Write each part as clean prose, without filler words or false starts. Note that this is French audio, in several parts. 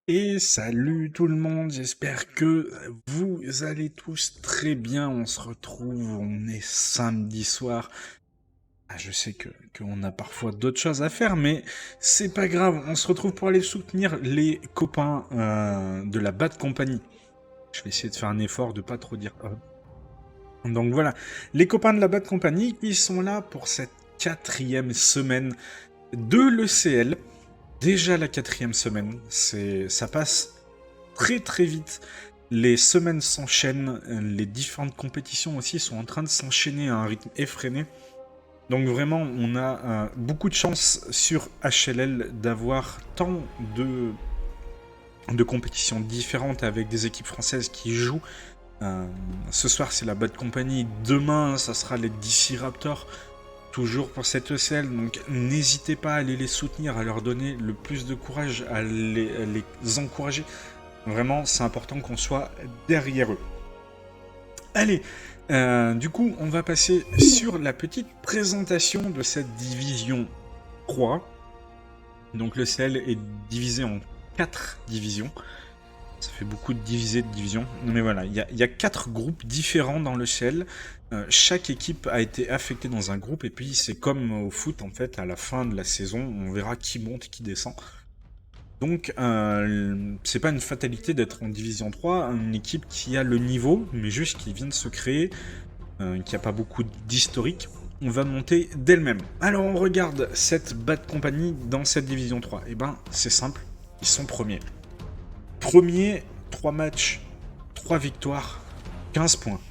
Et salut tout le monde, j'espère que vous allez tous très bien. On se retrouve, on est samedi soir. Je sais qu'on a parfois d'autres choses à faire, mais c'est pas grave. On se retrouve pour aller soutenir les copains de la Bad Company. Je vais essayer de faire un effort de pas trop dire. Donc voilà, les copains de la Bad Company qui sont là pour cette 4e semaine de l'ECL. Déjà la 4e semaine, ça passe très très vite. Les semaines s'enchaînent, les différentes compétitions aussi sont en train de s'enchaîner à un rythme effréné. Donc vraiment, on a beaucoup de chance sur HLL d'avoir tant de compétitions différentes avec des équipes françaises qui jouent. Ce soir, c'est la Bad Company. Demain, ça sera les DC Raptors. Toujours pour cette ECL, donc n'hésitez pas à aller les soutenir, à leur donner le plus de courage, à les encourager. Vraiment, c'est important qu'on soit derrière eux. Allez, du coup, on va passer sur la petite présentation de cette division 3. Donc l'ECL est divisé en 4 divisions. Ça fait beaucoup de divisés de divisions. Mais voilà, il y a 4 groupes différents dans le ciel. Chaque équipe a été affectée dans un groupe. Et puis c'est comme au foot, en fait, à la fin de la saison, on verra qui monte, qui descend. Donc c'est pas une fatalité d'être en division 3. Une équipe qui a le niveau, mais juste qui vient de se créer, qui a pas beaucoup d'historique, on va monter d'elle-même. Alors on regarde cette Bad Company dans cette division 3. Et ben c'est simple, ils sont premiers. Premier, 3 matchs, 3 victoires, 15 points.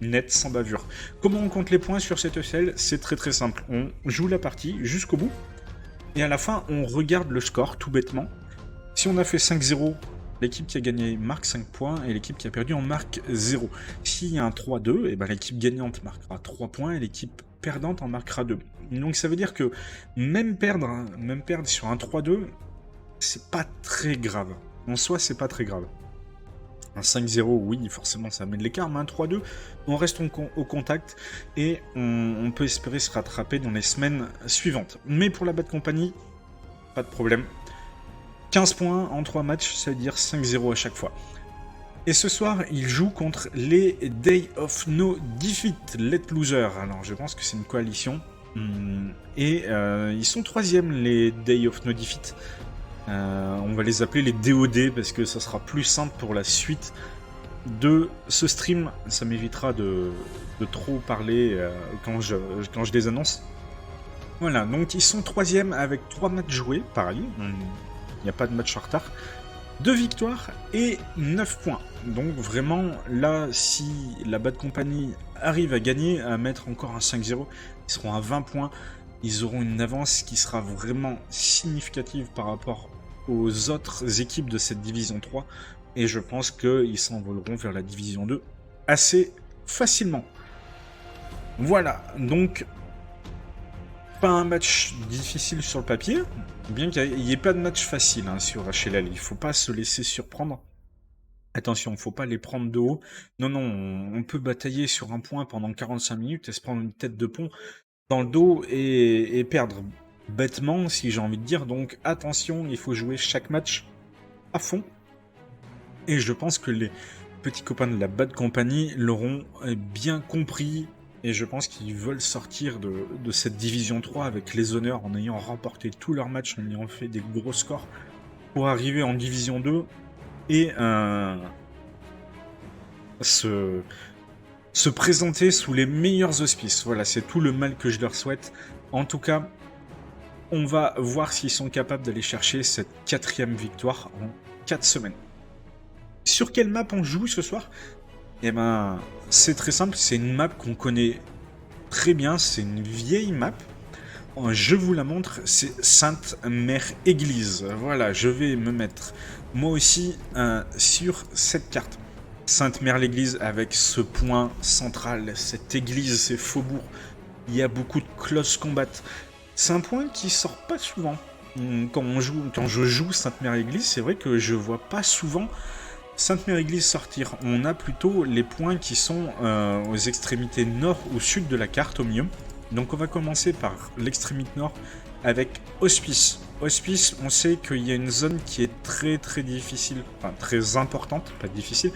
Net, sans bavure. Comment on compte les points sur cette ECL? C'est très très simple. On joue la partie jusqu'au bout. Et à la fin, on regarde le score, tout bêtement. Si on a fait 5-0, l'équipe qui a gagné marque 5 points et l'équipe qui a perdu en marque 0. S'il y a un 3-2, et ben l'équipe gagnante marquera 3 points et l'équipe perdante en marquera 2. Donc ça veut dire que même perdre sur un 3-2, c'est pas très grave. En soi, c'est pas très grave. Un 5-0, oui, forcément, ça amène l'écart, mais un 3-2, on reste au contact et on peut espérer se rattraper dans les semaines suivantes. Mais pour la Bad Company, pas de problème. 15 points en 3 matchs, ça veut dire 5-0 à chaque fois. Et ce soir, ils jouent contre les Day of No Defeat, Let Loser. Alors, je pense que c'est une coalition. Et ils sont 3e, les Day of No Defeat. On va les appeler les DOD parce que ça sera plus simple pour la suite de ce stream. Ça m'évitera de trop parler quand je les annonce. Voilà, donc ils sont 3e avec 3 matchs joués, pareil. Il n'y a pas de match en retard. 2 victoires et 9 points. Donc vraiment, là, si la Bad Company arrive à gagner, à mettre encore un 5-0, ils seront à 20 points. Ils auront une avance qui sera vraiment significative par rapport aux autres équipes de cette division 3. Et je pense qu'ils s'envoleront vers la division 2 assez facilement. Voilà, donc pas un match difficile sur le papier, bien qu'il n'y ait pas de match facile sur HLL. Il ne faut pas se laisser surprendre. Attention, il ne faut pas les prendre de haut. Non, on peut batailler sur un point pendant 45 minutes et se prendre une tête de pont dans le dos et perdre bêtement, si j'ai envie de dire. Donc attention, il faut jouer chaque match à fond. Et je pense que les petits copains de la Bad Company l'auront bien compris. Et je pense qu'ils veulent sortir de cette division 3 avec les honneurs en ayant remporté tous leurs matchs, en ayant fait des gros scores pour arriver en division 2 et se présenter sous les meilleurs auspices. Voilà, c'est tout le mal que je leur souhaite. En tout cas, on va voir s'ils sont capables d'aller chercher cette 4e victoire en 4 semaines. Sur quelle map on joue ce soir? Eh ben, c'est très simple, c'est une map qu'on connaît très bien, c'est une vieille map. Je vous la montre, c'est Sainte-Mère-Église. Voilà, je vais me mettre moi aussi sur cette carte. Sainte-Mère-l'Église avec ce point central, cette église, ces faubourgs. Il y a beaucoup de close combat. C'est un point qui sort pas souvent. Quand je joue Sainte-Mère-l'Église, c'est vrai que je vois pas souvent Sainte-Mère-Église sortir. On a plutôt les points qui sont aux extrémités nord ou sud de la carte, au milieu. Donc on va commencer par l'extrémité nord avec Hospice. Hospice, on sait qu'il y a une zone qui est très très difficile, enfin très importante, pas difficile,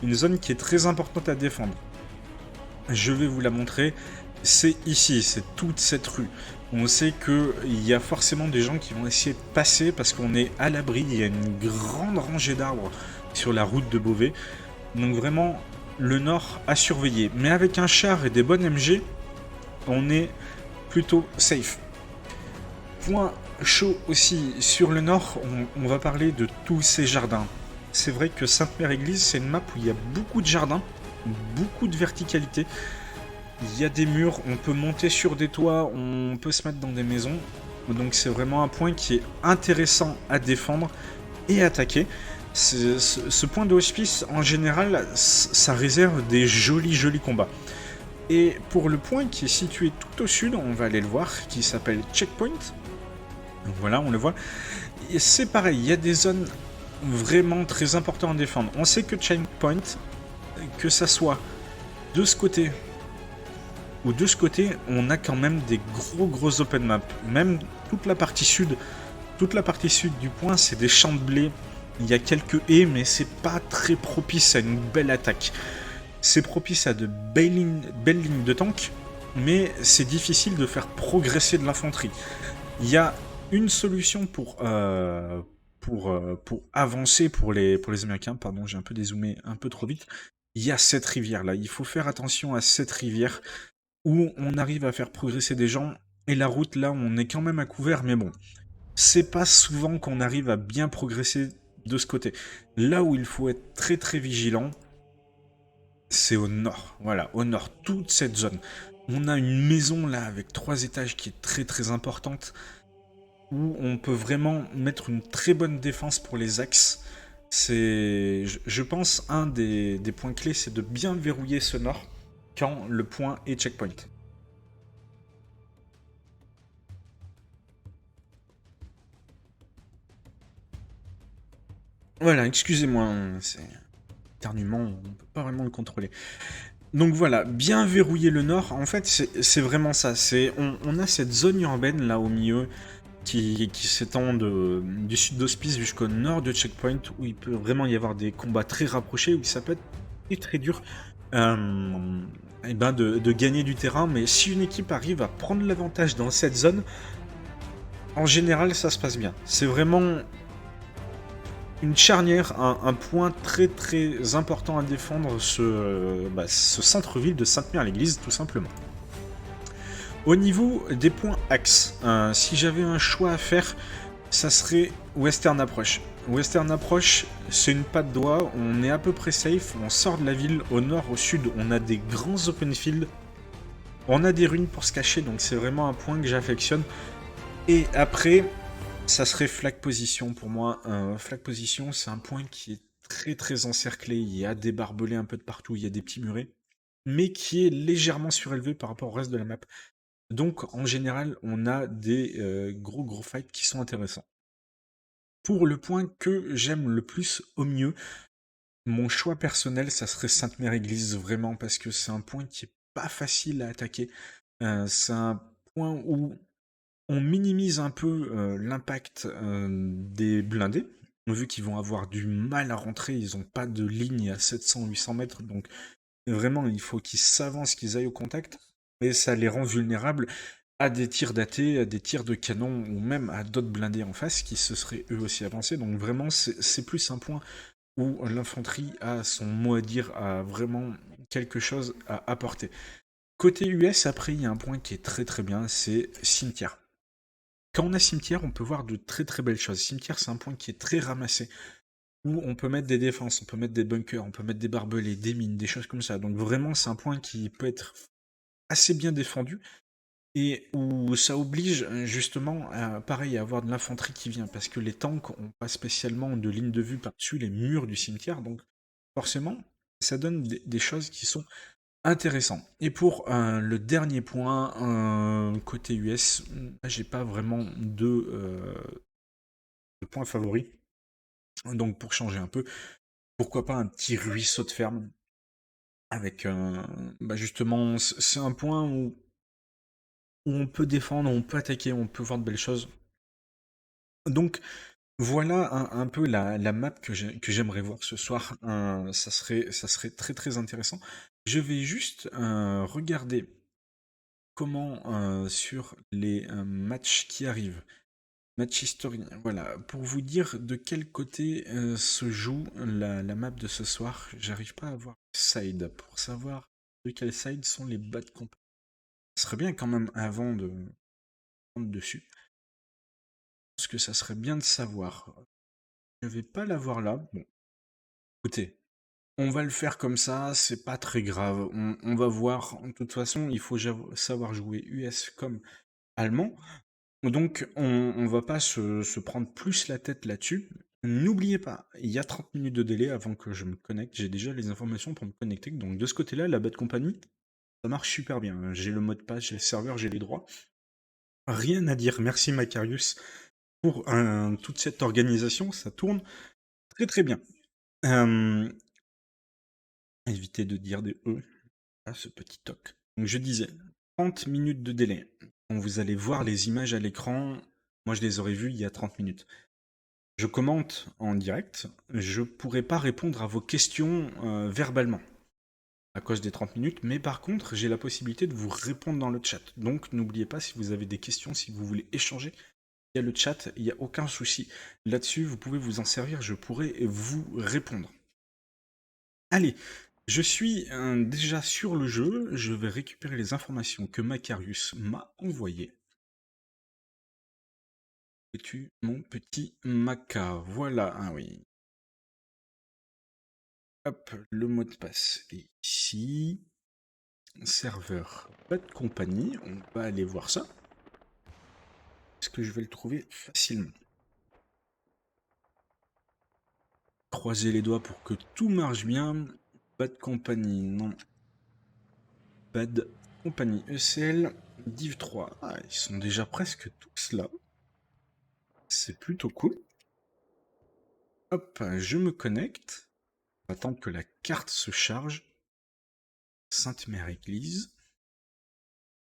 une zone qui est très importante à défendre. Je vais vous la montrer. C'est ici, c'est toute cette rue. On sait qu'il y a forcément des gens qui vont essayer de passer parce qu'on est à l'abri. Il y a une grande rangée d'arbres sur la route de Beauvais. Donc vraiment, le nord à surveiller. Mais avec un char et des bonnes MG, on est plutôt safe. Point chaud aussi sur le nord, on va parler de tous ces jardins. C'est vrai que Sainte-Mère-Église, c'est une map où il y a beaucoup de jardins, beaucoup de verticalité. Il y a des murs, on peut monter sur des toits, on peut se mettre dans des maisons. Donc c'est vraiment un point qui est intéressant à défendre et attaquer. Ce point de hospice, en général, ça réserve des jolis combats. Et pour le point qui est situé tout au sud, on va aller le voir, qui s'appelle Checkpoint. Donc voilà, on le voit. Et c'est pareil, il y a des zones vraiment très importantes à défendre. On sait que Checkpoint, que ça soit de ce côté ou de ce côté, on a quand même des gros open maps. Même toute la partie sud du point, c'est des champs de blé. Il y a quelques haies, mais c'est pas très propice à une belle attaque. C'est propice à de belles lignes de tank, mais c'est difficile de faire progresser de l'infanterie. Il y a une solution pour avancer pour les Américains. Pardon, j'ai un peu dézoomé un peu trop vite. Il y a cette rivière-là. Il faut faire attention à cette rivière où on arrive à faire progresser des gens. Et la route, là, on est quand même à couvert, mais bon. C'est pas souvent qu'on arrive à bien progresser de ce côté. Là où il faut être très vigilant, c'est au nord. Voilà, au nord, toute cette zone. On a une maison là avec 3 étages qui est très importante, où on peut vraiment mettre une très bonne défense pour les axes. C'est, je pense, un des points clés, c'est de bien verrouiller ce nord quand le point est checkpoint. Voilà, excusez-moi, c'est éternuement, on peut pas vraiment le contrôler. Donc voilà, bien verrouiller le nord, en fait c'est vraiment ça, on a cette zone urbaine là au milieu qui s'étend du sud d'Hospice jusqu'au nord de Checkpoint, où il peut vraiment y avoir des combats très rapprochés, où ça peut être très dur et ben de gagner du terrain, mais si une équipe arrive à prendre l'avantage dans cette zone, en général ça se passe bien. C'est vraiment une charnière, un point très important à défendre, ce centre-ville de Sainte-Mère-l'Église, tout simplement. Au niveau des points axes, si j'avais un choix à faire, ça serait Western Approach. Western Approach, c'est une patte doigt, on est à peu près safe, on sort de la ville, au nord, au sud, on a des grands open fields, on a des ruines pour se cacher, donc c'est vraiment un point que j'affectionne. Et après, ça serait flag position pour moi. Flag position, c'est un point qui est très encerclé, il y a des barbelés un peu de partout, il y a des petits murets, mais qui est légèrement surélevé par rapport au reste de la map. Donc en général, on a des gros fights qui sont intéressants. Pour le point que j'aime le plus au mieux, mon choix personnel, ça serait Sainte-Mère-Église, vraiment, parce que c'est un point qui est pas facile à attaquer. C'est un point où on minimise un peu l'impact des blindés, vu qu'ils vont avoir du mal à rentrer, ils n'ont pas de ligne à 700-800 mètres, donc vraiment il faut qu'ils s'avancent, qu'ils aillent au contact, et ça les rend vulnérables à des tirs d'AT, à des tirs de canon, ou même à d'autres blindés en face qui se seraient eux aussi avancés, donc vraiment c'est plus un point où l'infanterie a son mot à dire, a vraiment quelque chose à apporter. Côté US, après, il y a un point qui est très bien, c'est cimetière. Quand on a cimetière, on peut voir de très belles choses. Cimetière, c'est un point qui est très ramassé, où on peut mettre des défenses, on peut mettre des bunkers, on peut mettre des barbelés, des mines, des choses comme ça. Donc vraiment, c'est un point qui peut être assez bien défendu, et où ça oblige justement pareil, à avoir de l'infanterie qui vient, parce que les tanks ont pas spécialement de ligne de vue par-dessus les murs du cimetière, donc forcément, ça donne des choses qui sont intéressantes. Et pour le dernier point, côté US, j'ai pas vraiment de point favori. Donc pour changer un peu, pourquoi pas un petit ruisseau de ferme avec justement, c'est un point où où on peut défendre, on peut attaquer, on peut voir de belles choses. Donc voilà un peu la map que j'aimerais voir ce soir. Ça serait très très intéressant. Je vais juste regarder comment sur les matchs qui arrivent. Match historien, voilà. Pour vous dire de quel côté se joue la map de ce soir, j'arrive pas à voir le side pour savoir de quel side sont les bad comp. Ce serait bien quand même avant de prendre dessus. Parce que ça serait bien de savoir. Je vais pas l'avoir là. Bon, écoutez, on va le faire comme ça, c'est pas très grave. On va voir. De toute façon, il faut savoir jouer US comme allemand. Donc, on va pas se prendre plus la tête là-dessus. N'oubliez pas, il y a 30 minutes de délai avant que je me connecte. J'ai déjà les informations pour me connecter. Donc, de ce côté-là, la Bad Company, ça marche super bien. J'ai le mot de passe, j'ai le serveur, j'ai les droits. Rien à dire. Merci Macarius pour toute cette organisation. Ça tourne très très bien. Évitez de dire des E à ce petit toc. Donc, je disais, 30 minutes de délai. Quand vous allez voir les images à l'écran, moi je les aurais vues il y a 30 minutes. Je commente en direct, je pourrais pas répondre à vos questions verbalement à cause des 30 minutes, mais par contre, j'ai la possibilité de vous répondre dans le chat. Donc n'oubliez pas, si vous avez des questions, si vous voulez échanger, il y a le chat, il n'y a aucun souci. Là-dessus, vous pouvez vous en servir, je pourrai vous répondre. Allez, je suis déjà sur le jeu, je vais récupérer les informations que Macarius m'a envoyées. Es-tu mon petit Maca? Voilà, ah oui. Hop, le mot de passe est ici. Serveur, pas de compagnie, on va aller voir ça. Est-ce que je vais le trouver facilement? Croisez les doigts pour que tout marche bien. Pas de compagnie, non. Pas de compagnie. ECL, Div 3. Ah, ils sont déjà presque tous là. C'est plutôt cool. Hop, je me connecte. On va attendre que la carte se charge. Sainte-Mère-Église.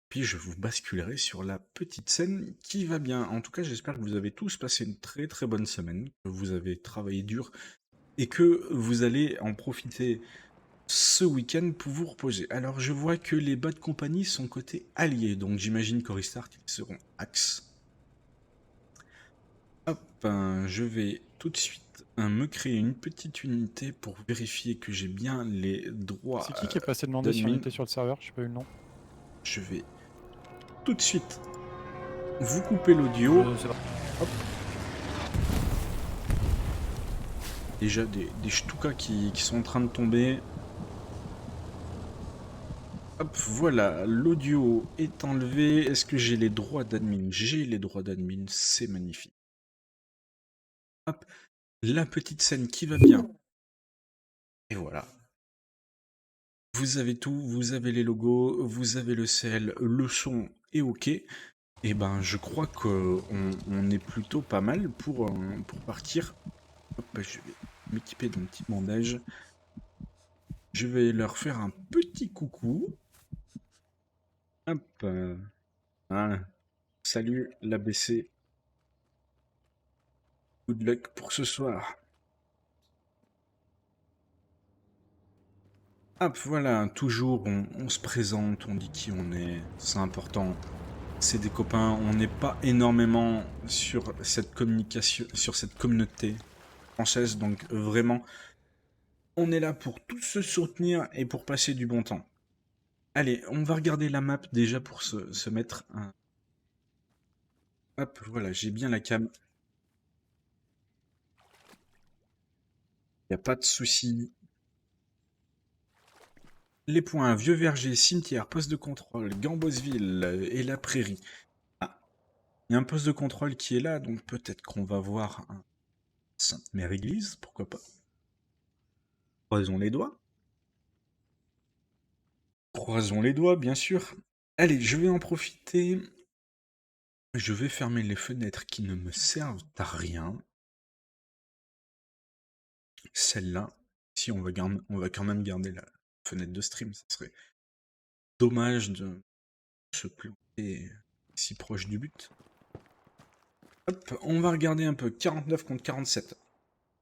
Puis je vous basculerai sur la petite scène qui va bien. En tout cas, j'espère que vous avez tous passé une très très bonne semaine, que vous avez travaillé dur et que vous allez en profiter ce week-end pour vous reposer. Alors je vois que les bas de compagnie sont côté alliés, donc j'imagine qu'au restart ils seront axe. Hop, je vais tout de suite me créer une petite unité pour vérifier que j'ai bien les droits C'est qui est passé demander si on d'admin. était sur le serveur? Je sais pas eu le nom. Je vais tout de suite vous couper l'audio. Je sais pas. Hop. Déjà des Stukas qui sont en train de tomber. Hop, voilà, l'audio est enlevé. Est-ce que j'ai les droits d'admin? J'ai les droits d'admin, c'est magnifique. Hop, la petite scène qui va bien. Et voilà. Vous avez tout, vous avez les logos, vous avez le CL, le son est ok. Et ben, je crois qu'on est plutôt pas mal pour partir. Hop, je vais m'équiper d'un petit bandage. Je vais leur faire un petit coucou. Hop. Voilà. Salut l'ABC. Good luck pour ce soir. Hop, voilà, toujours on se présente, on dit qui on est, c'est important. C'est des copains, on n'est pas énormément sur cette communication, sur cette communauté française, donc vraiment, on est là pour tous se soutenir et pour passer du bon temps. Allez, on va regarder la map déjà pour se mettre un... Hop, voilà, j'ai bien la cam. Y a pas de souci. Les points, Vieux Verger, Cimetière, Poste de contrôle, Gambosville et la Prairie. Ah, il y a un poste de contrôle qui est là, donc peut-être qu'on va voir un Sainte-Mère-Église, pourquoi pas. Croisons les doigts. Croisons les doigts, bien sûr. Allez, je vais en profiter. Je vais fermer les fenêtres qui ne me servent à rien. Celle-là, si on va quand même garder la fenêtre de stream, ça serait dommage de se planter si proche du but. Hop, on va regarder un peu. 49 contre 47.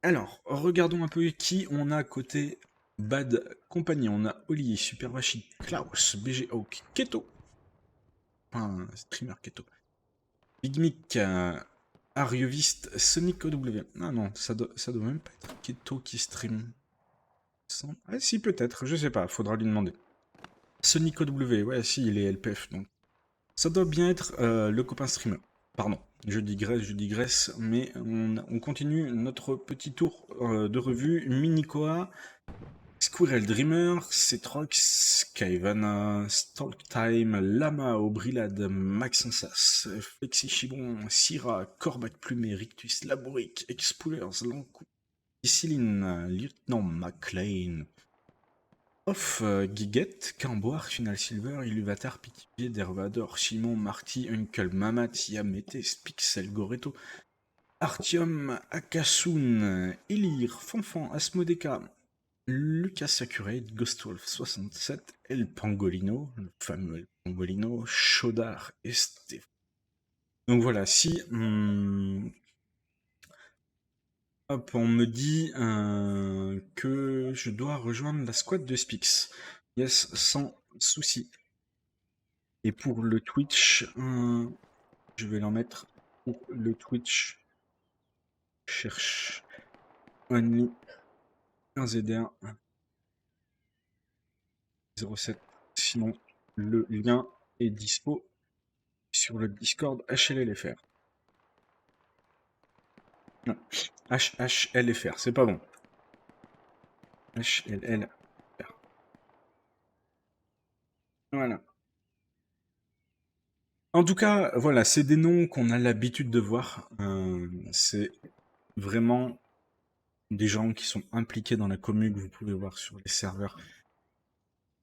Alors, regardons un peu qui on a côté Bad Company. On a Oli, Super Vachi, Klaus, BG Hawk, Keto. Enfin, streamer Keto. Big Mick, Ariovist, Sonic OW. Ah non, ça doit même pas être Keto qui stream. Ah si, peut-être, je sais pas, faudra lui demander. Sonic OW, ouais, si, il est LPF, donc. Ça doit bien être le copain streamer. Pardon, je digresse, mais on continue notre petit tour de revue. Minikoa, Squirrel Dreamer, Cetrox, Kaivana, Stalktime, Lama, Obrilad, Maxensas, Flexi Chibon, Syrah, Corbac Plumé, Rictus, Laboric, Expoolers, Lankou, Ciceline, Lieutenant McLean, Off, Guiguette, Camboire, Final Silver, Illuvatar, Pitié, Dervador, Chimon, Marty, Uncle, Mamat, Yamete, Spixel, Goreto, Artium, Akasun, Elir, Fanfan, Asmodeka, Lucas Sakurate, Ghostwolf 67, El Pangolino, le fameux El Pangolino, Chaudard et Stéphane. Donc voilà, si hop, on me dit que je dois rejoindre la squad de Spix. Yes, sans souci. Et pour le Twitch, je vais l'en mettre pour le Twitch. Cherche only 1ZR 07. Sinon, le lien est dispo sur le Discord HLLFR. Non, HHLFR, c'est pas bon. HLLFR. Voilà. En tout cas, voilà, c'est des noms qu'on a l'habitude de voir. C'est vraiment des gens qui sont impliqués dans la commune que vous pouvez voir sur les serveurs.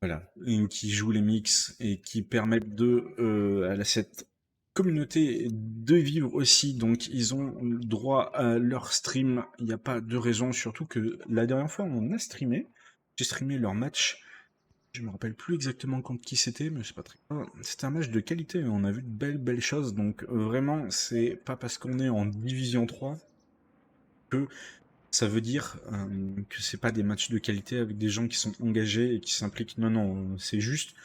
Voilà, et qui jouent les mix et qui permettent à cette communauté de vivre aussi. Donc ils ont le droit à leur stream. Il n'y a pas de raison, surtout que la dernière fois on a streamé. J'ai streamé leur match. Je me rappelle plus exactement contre qui c'était, mais c'est pas très grave. C'était un match de qualité, on a vu de belles choses. Donc vraiment, c'est pas parce qu'on est en Division 3 que ça veut dire que c'est pas des matchs de qualité avec des gens qui sont engagés et qui s'impliquent. Non, non, c'est juste,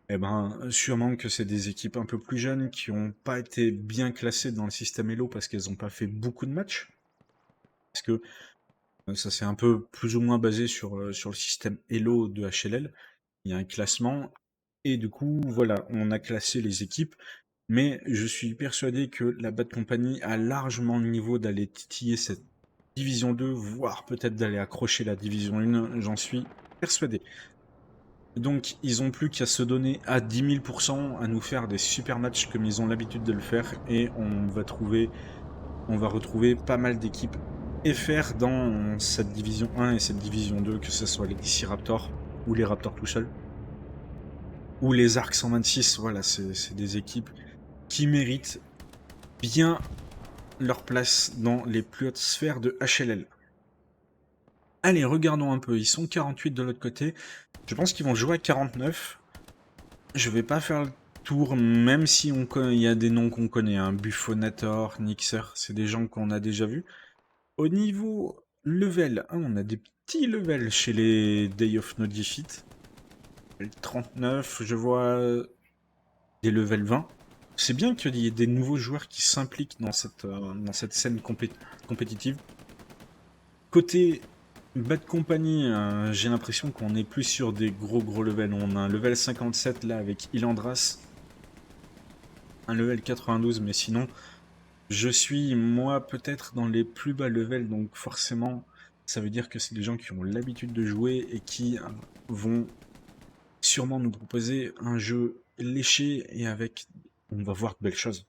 eh ben, sûrement que c'est des équipes un peu plus jeunes qui ont pas été bien classées dans le système Elo parce qu'elles ont pas fait beaucoup de matchs. Parce que ça s'est un peu plus ou moins basé sur le système Elo de HLL. Il y a un classement et du coup, voilà, on a classé les équipes. Mais je suis persuadé que la Bad Company a largement le niveau d'aller titiller cette Division 2, voire peut-être d'aller accrocher la Division 1, j'en suis persuadé. Donc ils ont plus qu'à se donner à 10 000% à nous faire des super matchs comme ils ont l'habitude de le faire et on va retrouver pas mal d'équipes FR dans cette Division 1 et cette Division 2, que ce soit les DC Raptors ou les Raptors tout seuls, ou les Arcs 126, voilà, c'est des équipes qui méritent bien leur place dans les plus hautes sphères de HLL. Allez, regardons un peu. Ils sont 48 de l'autre côté. Je pense qu'ils vont jouer à 49. Je vais pas faire le tour, même si il y a des noms qu'on connaît. Hein. Buffonator, Nixer, c'est des gens qu'on a déjà vus. Au niveau level, on a des petits levels chez les Day of No Defeat. 39, je vois des levels 20. C'est bien qu'il y ait des nouveaux joueurs qui s'impliquent dans cette scène compétitive. Côté Bad Company, j'ai l'impression qu'on est plus sur des gros levels. On a un level 57 là avec Ilandras, un level 92, mais sinon, je suis moi peut-être dans les plus bas levels, donc forcément, ça veut dire que c'est des gens qui ont l'habitude de jouer et qui vont sûrement nous proposer un jeu léché et avec, on va voir de belles choses.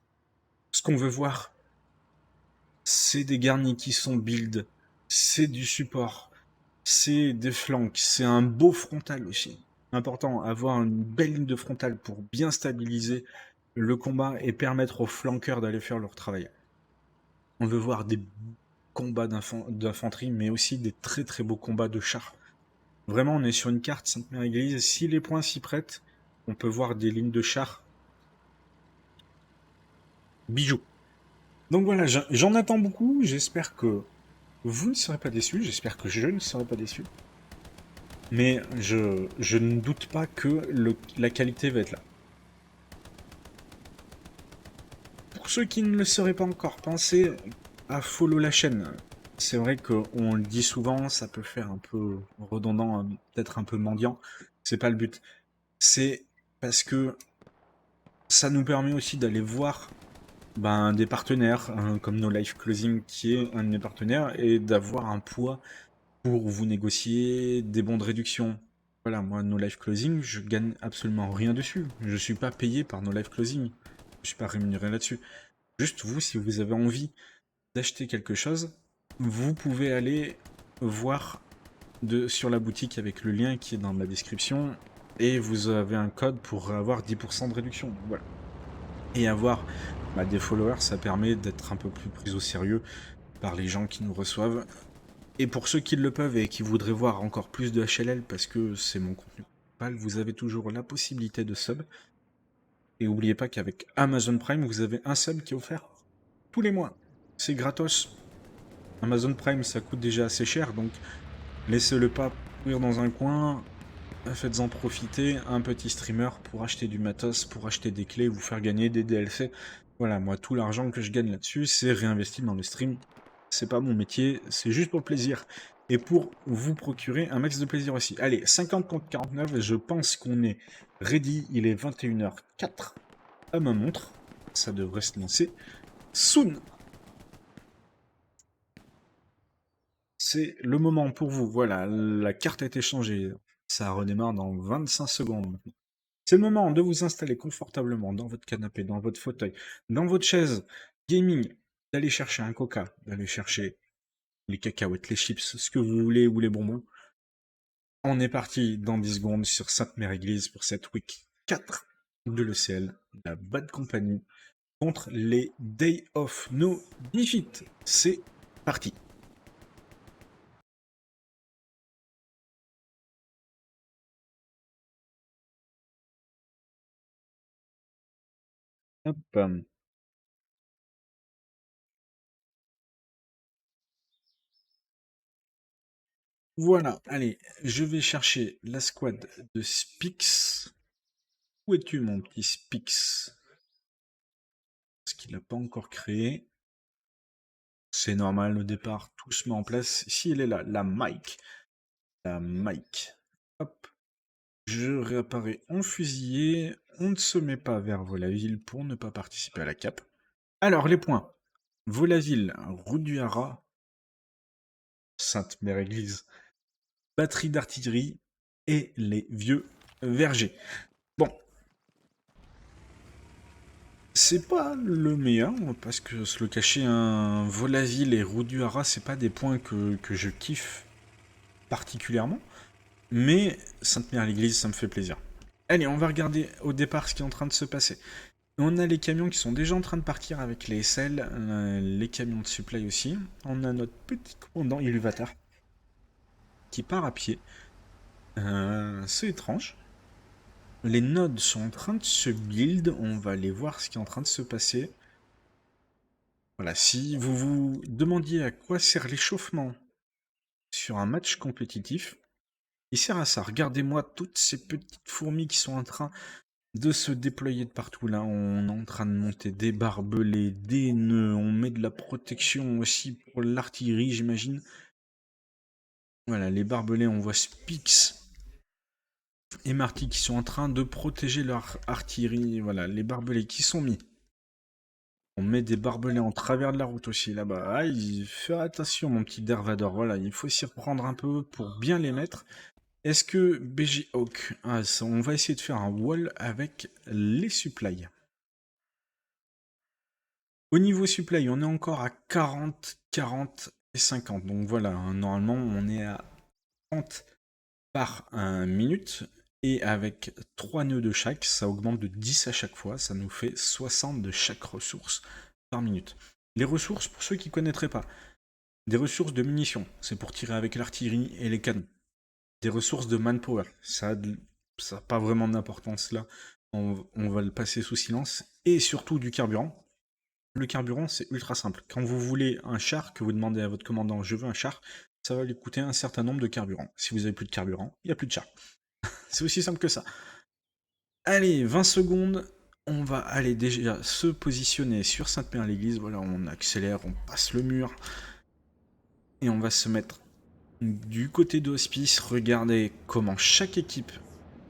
Ce qu'on veut voir, c'est des garnis qui sont build, c'est du support, c'est des flanks, c'est un beau frontal aussi. Important, avoir une belle ligne de frontal pour bien stabiliser le combat et permettre aux flanqueurs d'aller faire leur travail. On veut voir des combats d'infanterie, mais aussi des très beaux combats de chars. Vraiment, on est sur une carte Sainte-Mère-Église. Si les points s'y prêtent, on peut voir des lignes de chars Bijou. Donc voilà, j'en attends beaucoup. J'espère que vous ne serez pas déçus. J'espère que je ne serai pas déçu. Mais je ne doute pas que la qualité va être là. Pour ceux qui ne le seraient pas encore, pensez à follow la chaîne. C'est vrai qu'on le dit souvent, ça peut faire un peu redondant, peut-être un peu mendiant. C'est pas le but. C'est parce que ça nous permet aussi d'aller voir des partenaires, comme No Life Closing qui est un de mes partenaires, et d'avoir un poids pour vous négocier des bons de réduction. Voilà, moi, No Life Closing, je gagne absolument rien dessus. Je suis pas payé par No Life Closing. Je suis pas rémunéré là-dessus. Juste vous, si vous avez envie d'acheter quelque chose, vous pouvez aller voir sur la boutique avec le lien qui est dans la description, et vous avez un code pour avoir 10% de réduction. Voilà. Et avoir des followers, ça permet d'être un peu plus pris au sérieux par les gens qui nous reçoivent. Et pour ceux qui le peuvent et qui voudraient voir encore plus de HLL, parce que c'est mon contenu principal, vous avez toujours la possibilité de sub. Et n'oubliez pas qu'avec Amazon Prime, vous avez un sub qui est offert tous les mois. C'est gratos. Amazon Prime, ça coûte déjà assez cher, donc laissez-le pas pourrir dans un coin. Faites-en profiter un petit streamer pour acheter du matos, pour acheter des clés, vous faire gagner des DLC. Voilà, moi, tout l'argent que je gagne là-dessus, c'est réinvesti dans le stream. C'est pas mon métier, c'est juste pour le plaisir. Et pour vous procurer un max de plaisir aussi. Allez, 50 contre 49, je pense qu'on est ready. Il est 21h04 à ma montre. Ça devrait se lancer soon. C'est le moment pour vous. Voilà, la carte a été changée. Ça redémarre dans 25 secondes maintenant. C'est le moment de vous installer confortablement dans votre canapé, dans votre fauteuil, dans votre chaise gaming, d'aller chercher un coca, d'aller chercher les cacahuètes, les chips, ce que vous voulez, ou les bonbons. On est parti dans 10 secondes sur Sainte-Mère-Église pour cette week 4 de l'ECL, la Bad Company, contre les Day of No Defeat. C'est parti. Hop. Voilà, allez, je vais chercher la squad de Spix. Où es-tu, mon petit Spix? Parce qu'il n'a pas encore créé. C'est normal, au départ, tout se met en place. Si elle est là, la Mike. La Mike. Hop. Je réapparais en fusillé. On ne se met pas vers Volaville pour ne pas participer à la cape. Alors, les points. Volaville, route du Hara, Sainte-Mère-Église, batterie d'artillerie et les vieux vergers. Bon, c'est pas le meilleur, parce que se le cacher, un Volaville et route du Hara, c'est pas des points que je kiffe particulièrement. Mais Sainte-Mère-l'Église, ça me fait plaisir. Allez, on va regarder au départ ce qui est en train de se passer. On a les camions qui sont déjà en train de partir avec les SL, les camions de supply aussi. On a notre petit commandant Illuvatar qui part à pied. C'est étrange. Les nodes sont en train de se build. On va aller voir ce qui est en train de se passer. Voilà, si vous vous demandiez à quoi sert l'échauffement sur un match compétitif, il sert à ça. Regardez-moi toutes ces petites fourmis qui sont en train de se déployer de partout. Là, on est en train de monter des barbelés, des nœuds, on met de la protection aussi pour l'artillerie, j'imagine. Voilà, les barbelés, on voit Spix et Marty qui sont en train de protéger leur artillerie. Voilà, les barbelés qui sont mis. On met des barbelés en travers de la route aussi, là-bas. Ah, fais attention, mon petit Dervador. Voilà, il faut s'y reprendre un peu pour bien les mettre. Est-ce que BG Hawk... on va essayer de faire un wall avec les supplies. Au niveau supply, on est encore à 40, 40 et 50. Donc voilà, normalement, on est à 30 par minute. Et avec 3 nœuds de chaque, ça augmente de 10 à chaque fois. Ça nous fait 60 de chaque ressource par minute. Les ressources, pour ceux qui ne connaîtraient pas, des ressources de munitions, c'est pour tirer avec l'artillerie et les canons. Des ressources de manpower, ça n'a pas vraiment d'importance là. On va le passer sous silence. Et surtout du carburant. le carburant, c'est ultra simple. Quand vous voulez un char, que vous demandez à votre commandant, je veux un char, ça va lui coûter un certain nombre de carburant. Si vous avez plus de carburant, il n'y a plus de char. C'est aussi simple que ça. Allez, 20 secondes. On va aller déjà se positionner sur Sainte-Mère-l'Église. Voilà, on accélère, on passe le mur. Et on va se mettre du côté d'Hospice. Regardez comment chaque équipe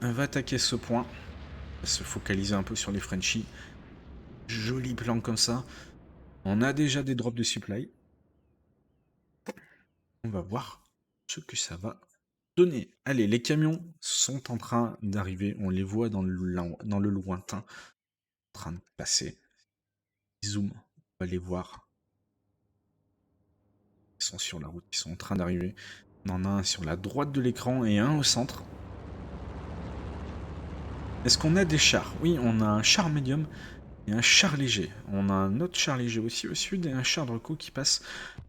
va attaquer ce point. On va se focaliser un peu sur les Frenchies. Joli plan comme ça. On a déjà des drops de supply. On va voir ce que ça va donner. Allez, les camions sont en train d'arriver. On les voit dans le lointain. En train de passer. Zoom. On va les voir. Ils sont sur la route. Ils sont en train d'arriver. On en a un sur la droite de l'écran et un au centre. Est-ce qu'on a des chars? Oui, on a un char médium et un char léger. On a un autre char léger aussi au sud et un char de recours qui passe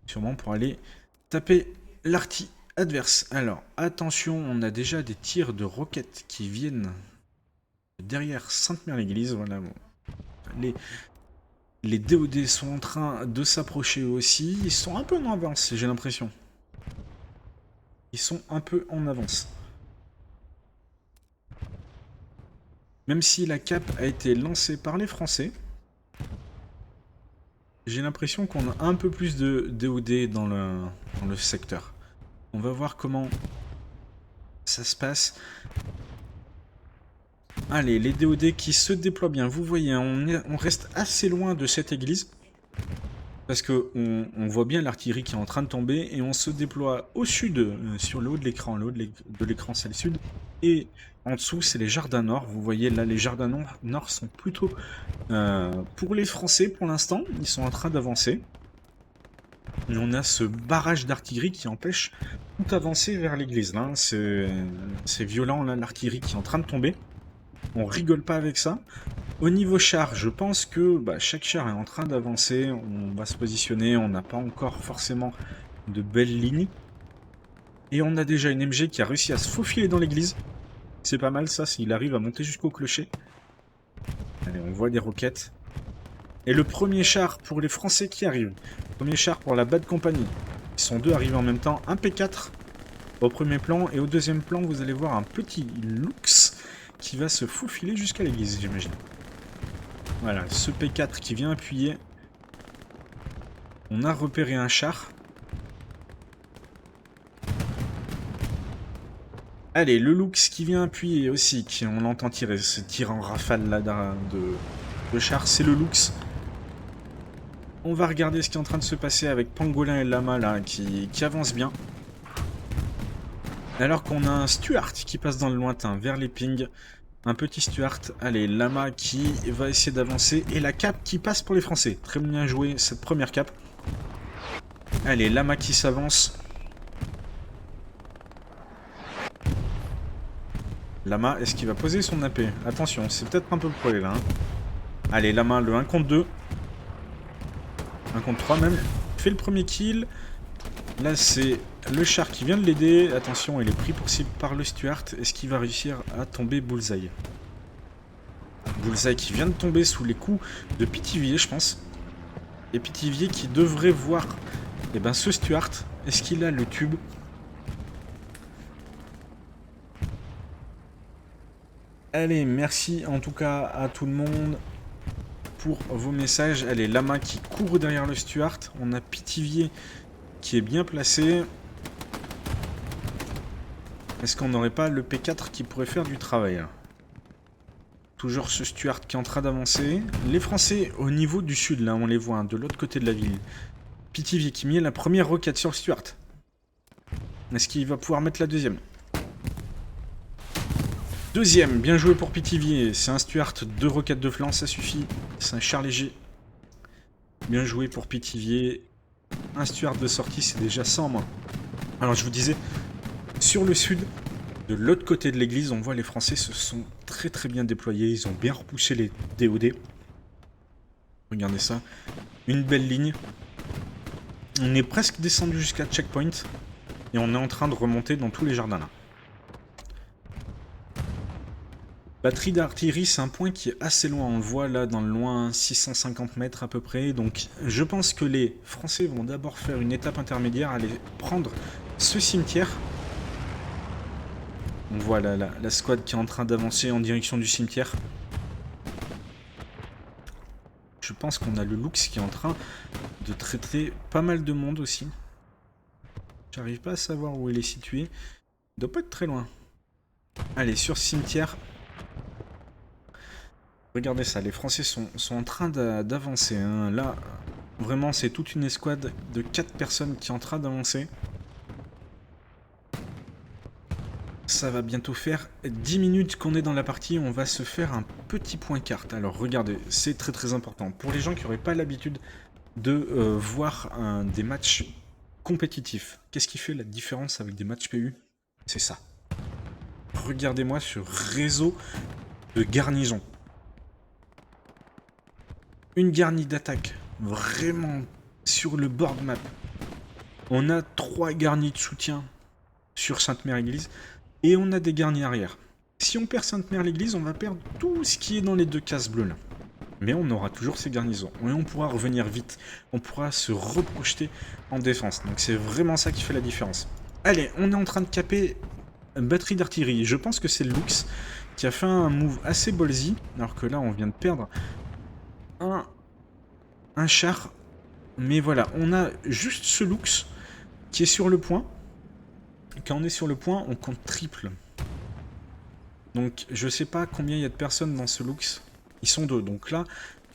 sûrement pour aller taper l'artillerie adverse. Alors, attention, on a déjà des tirs de roquettes qui viennent derrière Sainte-Mère-l'Église. Voilà, bon. Les DOD sont en train de s'approcher aussi. Ils sont un peu en avance, j'ai l'impression. Ils sont un peu en avance. Même si la cape a été lancée par les Français, j'ai l'impression qu'on a un peu plus de DOD dans le secteur. On va voir comment ça se passe. Allez, les DOD qui se déploient bien. Vous voyez, on reste assez loin de cette église. Parce qu'on voit bien l'artillerie qui est en train de tomber. Et on se déploie au sud, sur le haut de l'écran. Le haut de l'écran, c'est le sud. Et en dessous, c'est les jardins nord. Vous voyez, là, les jardins nord sont plutôt pour les Français pour l'instant. Ils sont en train d'avancer. Et on a ce barrage d'artillerie qui empêche toute avancée vers l'église. Là, c'est violent, là, l'artillerie qui est en train de tomber. On rigole pas avec ça. Au niveau char, je pense que chaque char est en train d'avancer. On va se positionner. On n'a pas encore forcément de belles lignes. Et on a déjà une MG qui a réussi à se faufiler dans l'église. C'est pas mal ça, s'il arrive à monter jusqu'au clocher. Allez, on voit des roquettes. Et le premier char pour les Français qui arrivent. Premier char pour la Bad Company. Ils sont deux arrivés en même temps. Un P4 au premier plan. Et au deuxième plan, vous allez voir un petit Lux qui va se faufiler jusqu'à l'église, j'imagine. Voilà, ce P4 qui vient appuyer. On a repéré un char. Allez, le Lux qui vient appuyer aussi, qui on l'entend tirer, ce tir en rafale là de char, c'est le Lux. On va regarder ce qui est en train de se passer avec Pangolin et Lama là, qui avance bien. Alors qu'on a un Stuart qui passe dans le lointain, vers les pings. Un petit Stuart. Allez, Lama qui va essayer d'avancer. Et la cape qui passe pour les Français. Très bien joué cette première cape. Allez, Lama qui s'avance. Lama, est-ce qu'il va poser son AP? Attention, c'est peut-être un peu le problème là. Hein. Allez, Lama, le 1 contre 2. 1 contre 3 même. Fait le premier kill. Là, c'est le char qui vient de l'aider. Attention, il est pris pour cible par le Stuart. Est-ce qu'il va réussir à tomber Bullseye? Bullseye qui vient de tomber sous les coups de Pithiviers, je pense. Et Pithiviers qui devrait voir ce Stuart. Est-ce qu'il a le tube? Allez, merci en tout cas à tout le monde pour vos messages. Allez, Lama qui court derrière le Stuart. On a Pithiviers qui est bien placé. Est-ce qu'on n'aurait pas le P4 qui pourrait faire du travail? Toujours ce Stuart qui est en train d'avancer. Les Français au niveau du sud, là, on les voit, hein, de l'autre côté de la ville. Pithiviers qui met la première roquette sur le Stuart. Est-ce qu'il va pouvoir mettre la deuxième? Deuxième, bien joué pour Pithiviers. C'est un Stuart, 2 roquettes de flanc, ça suffit. C'est un char léger. Bien joué pour Pithiviers. Un Stuart de sortie, c'est déjà 100 en moins. Alors je vous disais, sur le sud, de l'autre côté de l'église, on voit les Français se sont très très bien déployés. Ils ont bien repoussé les DOD. Regardez ça. Une belle ligne. On est presque descendu jusqu'à checkpoint. Et on est en train de remonter dans tous les jardins là. Batterie d'artillerie, c'est un point qui est assez loin. On le voit là dans le loin, 650 mètres à peu près. Donc je pense que les Français vont d'abord faire une étape intermédiaire, aller prendre ce cimetière. On voit là, la squad qui est en train d'avancer en direction du cimetière. Je pense qu'on a le Lux qui est en train de traiter pas mal de monde aussi. J'arrive pas à savoir où il est situé. Il doit pas être très loin. Allez, sur ce cimetière. Regardez ça, les Français sont en train d'avancer. Hein. Là, vraiment, c'est toute une escouade de 4 personnes qui est en train d'avancer. Ça va bientôt faire 10 minutes qu'on est dans la partie. On va se faire un petit point carte. Alors, regardez, c'est très très important. Pour les gens qui n'auraient pas l'habitude de voir des matchs compétitifs, qu'est-ce qui fait la différence avec des matchs PU? C'est ça. Regardez-moi ce réseau de garnison. Une garnie d'attaque, vraiment sur le board map. On a 3 garnis de soutien sur Sainte-Mère-Église et on a des garnis arrière. Si on perd Sainte-Mère-l'Église, on va perdre tout ce qui est dans les 2 cases bleues là. Mais on aura toujours ces garnisons et on pourra revenir vite. On pourra se reprojeter en défense. Donc c'est vraiment ça qui fait la différence. Allez, on est en train de caper une batterie d'artillerie. Je pense que c'est le Lux qui a fait un move assez ballsy, alors que là on vient de perdre un char. Mais voilà, on a juste ce Lux qui est sur le point. Quand on est sur le point, on compte triple. Donc je sais pas combien il y a de personnes dans ce Lux. Ils sont 2. Donc là,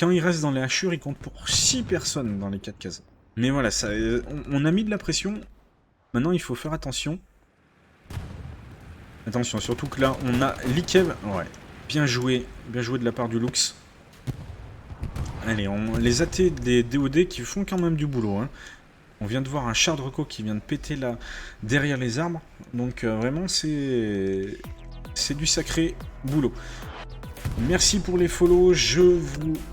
quand il reste dans les hachures, il compte pour 6 personnes dans les 4 cases. Mais voilà, ça, on a mis de la pression. Maintenant, il faut faire attention. Attention, surtout que là, on a Likev. Ouais, bien joué de la part du Lux. Allez, on les AT des DOD qui font quand même du boulot. Hein. On vient de voir un char de reco qui vient de péter là derrière les arbres. Donc vraiment, c'est du sacré boulot. Merci pour les follow.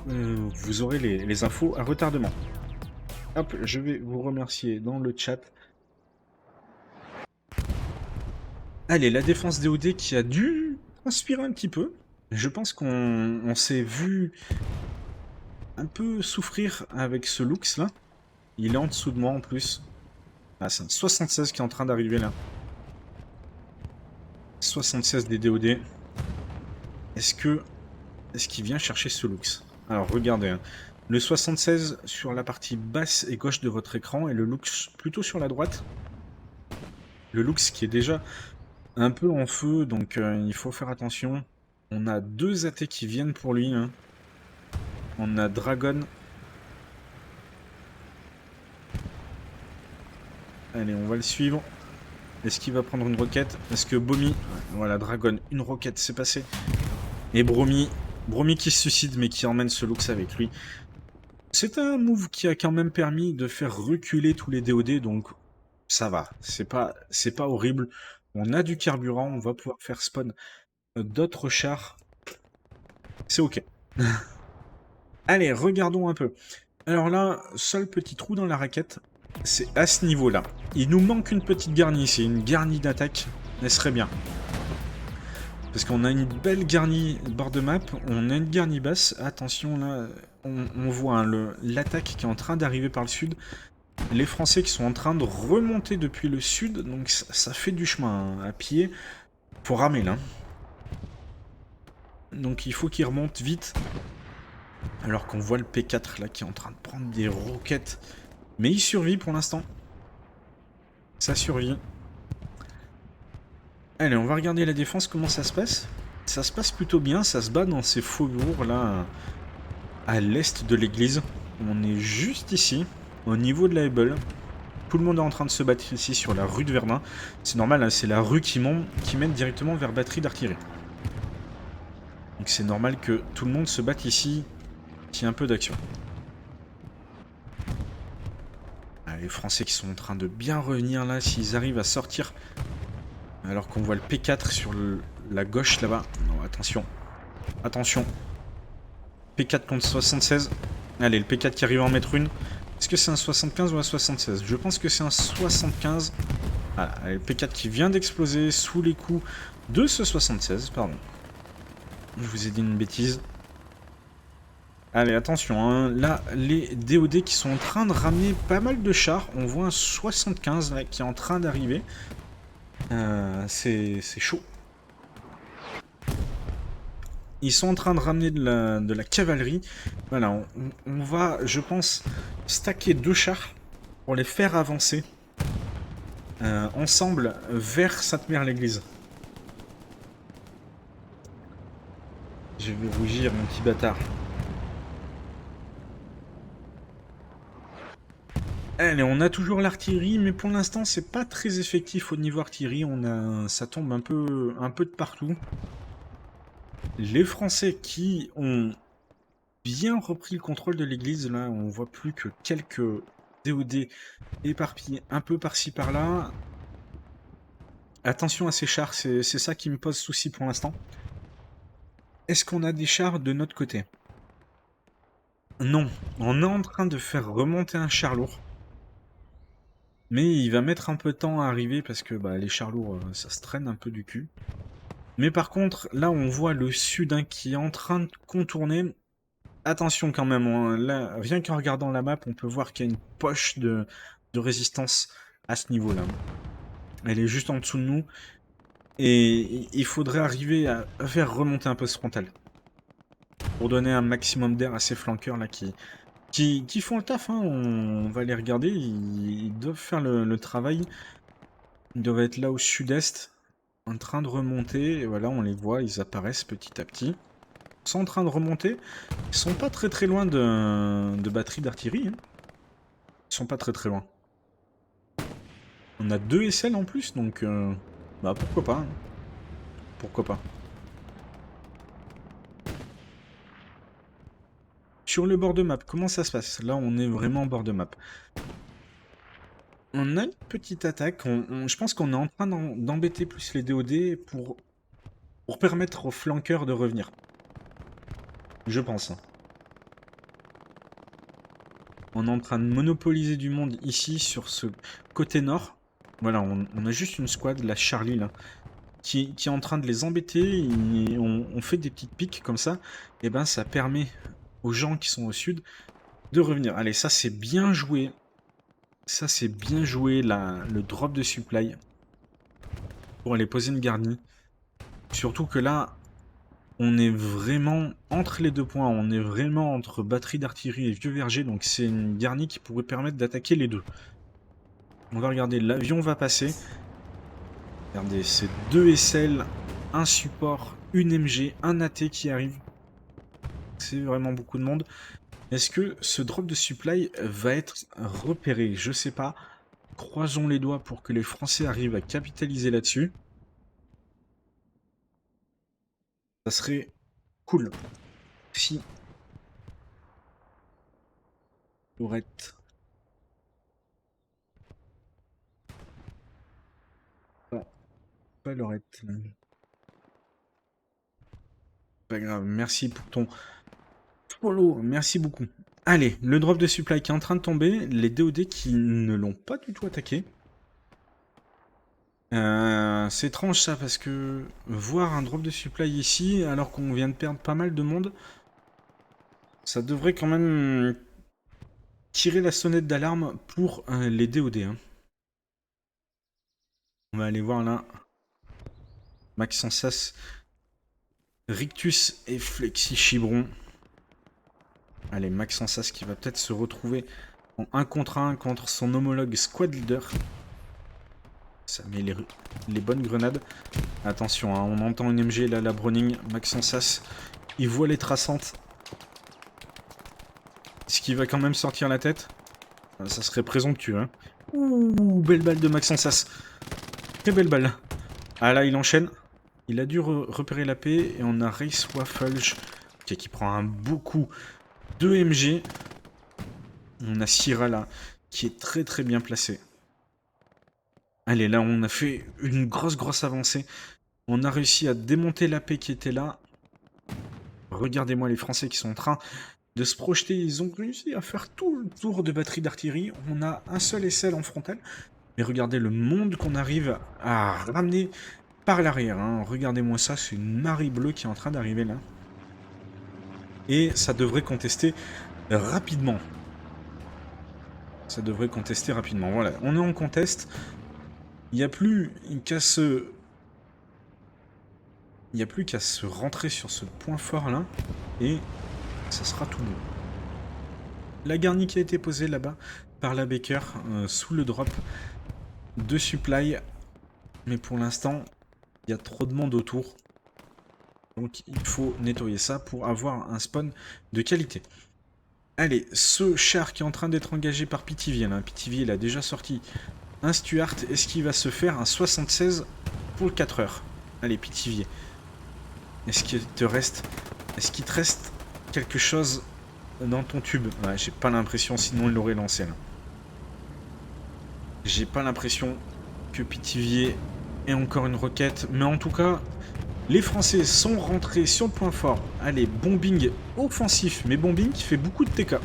Vous aurez les infos à retardement. Hop, je vais vous remercier dans le chat. Allez, la défense DOD qui a dû transpirer un petit peu. Je pense qu'on s'est vu un peu souffrir avec ce Lux là. Il est en dessous de moi en plus. Ah, c'est un 76 qui est en train d'arriver là. 76 des DOD. Est-ce qu'il vient chercher ce Lux? Alors regardez, hein. Le 76 sur la partie basse et gauche de votre écran et le Lux plutôt sur la droite. Le Lux qui est déjà un peu en feu, donc il faut faire attention. On a 2 AT qui viennent pour lui. Hein. On a Dragon. Allez, on va le suivre. Est-ce qu'il va prendre une roquette? Est-ce que Bomi... Voilà, Dragon, une roquette, c'est passé. Et Bromi qui se suicide, mais qui emmène ce Lux avec lui. C'est un move qui a quand même permis de faire reculer tous les DOD, donc ça va. C'est pas horrible. On a du carburant, on va pouvoir faire spawn d'autres chars. C'est ok. Allez, regardons un peu. Alors là, seul petit trou dans la raquette, c'est à ce niveau-là. Il nous manque une petite garnie ici, une garnie d'attaque. Elle serait bien. Parce qu'on a une belle garnie bord de map, on a une garnie basse. Attention là, on voit hein, l'attaque qui est en train d'arriver par le sud. Les Français qui sont en train de remonter depuis le sud, donc ça fait du chemin hein, à pied. Faut ramer là. Donc il faut qu'ils remontent vite. Alors qu'on voit le P4 là qui est en train de prendre des roquettes. Mais il survit pour l'instant. Ça survit. Allez, on va regarder la défense, comment ça se passe. Ça se passe plutôt bien, ça se bat dans ces faubourgs là, à l'est de l'église. On est juste ici, au niveau de la Hebel. Tout le monde est en train de se battre ici sur la rue de Verdun. C'est normal, hein, c'est la rue qui mène directement vers batterie d'artillerie. Donc c'est normal que tout le monde se batte ici, qu'il y ait un peu d'action. Les Français qui sont en train de bien revenir là, s'ils arrivent à sortir. Alors qu'on voit le P4 sur la gauche là-bas. Non, attention. Attention. P4 contre 76. Allez, le P4 qui arrive à en mettre une. Est-ce que c'est un 75 ou un 76? Je pense que c'est un 75. Voilà, allez, le P4 qui vient d'exploser sous les coups de ce 76, pardon. Je vous ai dit une bêtise. Allez, attention, hein. Là, les DOD qui sont en train de ramener pas mal de chars. On voit un 75 là, qui est en train d'arriver. C'est chaud. Ils sont en train de ramener de la cavalerie. Voilà, on va, je pense, stacker 2 chars pour les faire avancer ensemble vers Sainte-Mère-l'Église. Je vais rougir, mon petit bâtard. Allez, on a toujours l'artillerie, mais pour l'instant, c'est pas très effectif au niveau artillerie. Ça tombe un peu de partout. Les Français qui ont bien repris le contrôle de l'église, là, on voit plus que quelques DOD éparpillés un peu par-ci par-là. Attention à ces chars, c'est ça qui me pose souci pour l'instant. Est-ce qu'on a des chars de notre côté? Non, on est en train de faire remonter un char lourd. Mais il va mettre un peu de temps à arriver parce que bah, les chars lourds, ça se traîne un peu du cul. Mais par contre, là on voit le sud hein, qui est en train de contourner. Attention quand même, hein, là, rien qu'en regardant la map, on peut voir qu'il y a une poche de résistance à ce niveau-là. Elle est juste en dessous de nous. Et il faudrait arriver à faire remonter un peu ce frontal. Pour donner un maximum d'air à ces flanqueurs là qui font le taf. Hein. On va les regarder, ils doivent faire le travail. Ils doivent être là au sud-est, en train de remonter. Et voilà, on les voit, ils apparaissent petit à petit. Ils sont en train de remonter. Ils sont pas très loin de batteries d'artillerie. Hein. Ils sont pas très loin. On a 2 SL en plus, donc bah pourquoi pas. Hein. Pourquoi pas. Sur le bord de map, comment ça se passe? Là, on est vraiment en bord de map. On a une petite attaque. Je pense qu'on est en train d'embêter plus les DOD pour permettre aux flanqueurs de revenir. Je pense. On est en train de monopoliser du monde ici, sur ce côté nord. Voilà, on a juste une squad, la Charlie, là, qui est en train de les embêter. On fait des petites piques comme ça. Et ben, ça permet aux gens qui sont au sud de revenir. Allez, ça, c'est bien joué. Ça, c'est bien joué, le drop de supply. Pour aller poser une garnie. Surtout que là, on est vraiment entre les 2 points. On est vraiment entre batterie d'artillerie et vieux verger. Donc c'est une garnie qui pourrait permettre d'attaquer les deux. On va regarder, l'avion va passer. Regardez, c'est 2 SL, un support, une MG, un AT qui arrive. C'est vraiment beaucoup de monde. Est-ce que ce drop de supply va être repéré? Je sais pas. Croisons les doigts pour que les Français arrivent à capitaliser là-dessus. Ça serait cool. Si. Lorette. Pas Lorette. Pas grave. Merci pour ton follow. Merci beaucoup. Allez, le drop de supply qui est en train de tomber. Les DOD qui ne l'ont pas du tout attaqué. C'est étrange ça parce que voir un drop de supply ici alors qu'on vient de perdre pas mal de monde, ça devrait quand même tirer la sonnette d'alarme pour les DOD. Hein. On va aller voir là. Maxensas, Rictus et Flexi Chibron. Allez, Maxensas qui va peut-être se retrouver en 1 contre 1 contre son homologue squad leader. Ça met les bonnes grenades. Attention, hein, on entend une MG là, la Browning. Maxensas, il voit les traçantes. Est-ce qu'il va quand même sortir la tête? Ça serait présomptueux. Hein. Ouh, belle balle de Maxensas. Très belle balle. Ah là, il enchaîne. Il a dû repérer la paix. Et on a Race Waffle qui prend un beau coup de MG. On a Syrah là, qui est très bien placé. Allez, là, on a fait une grosse avancée. On a réussi à démonter la paix qui était là. Regardez-moi les Français qui sont en train de se projeter. Ils ont réussi à faire tout le tour de batterie d'artillerie. On a un seul SL en frontal. Mais regardez le monde qu'on arrive à ramener par l'arrière. Hein. Regardez-moi ça, c'est une marée bleue qui est en train d'arriver là. Et ça devrait contester rapidement. Ça devrait contester rapidement. Voilà, on est en contest. Il n'y a plus qu'à se... Il n'y a plus qu'à se rentrer sur ce point fort là. Et ça sera tout bon. La garnie qui a été posée là-bas par la Baker sous le drop de supply. Mais pour l'instant, il y a trop de monde autour. Donc il faut nettoyer ça pour avoir un spawn de qualité. Allez, ce char qui est en train d'être engagé par Pithiviers. Hein. Pithiviers, il a déjà sorti un Stuart. Est-ce qu'il va se faire un 76 pour le 4 heures? Allez, Pithiviers. Est-ce qu'il te reste quelque chose dans ton tube? Ouais, j'ai pas l'impression, sinon il l'aurait lancé là. J'ai pas l'impression que Pithiviers ait encore une roquette. Mais en tout cas, les Français sont rentrés sur le point fort. Allez, bombing offensif. Mais bombing qui fait beaucoup de TK.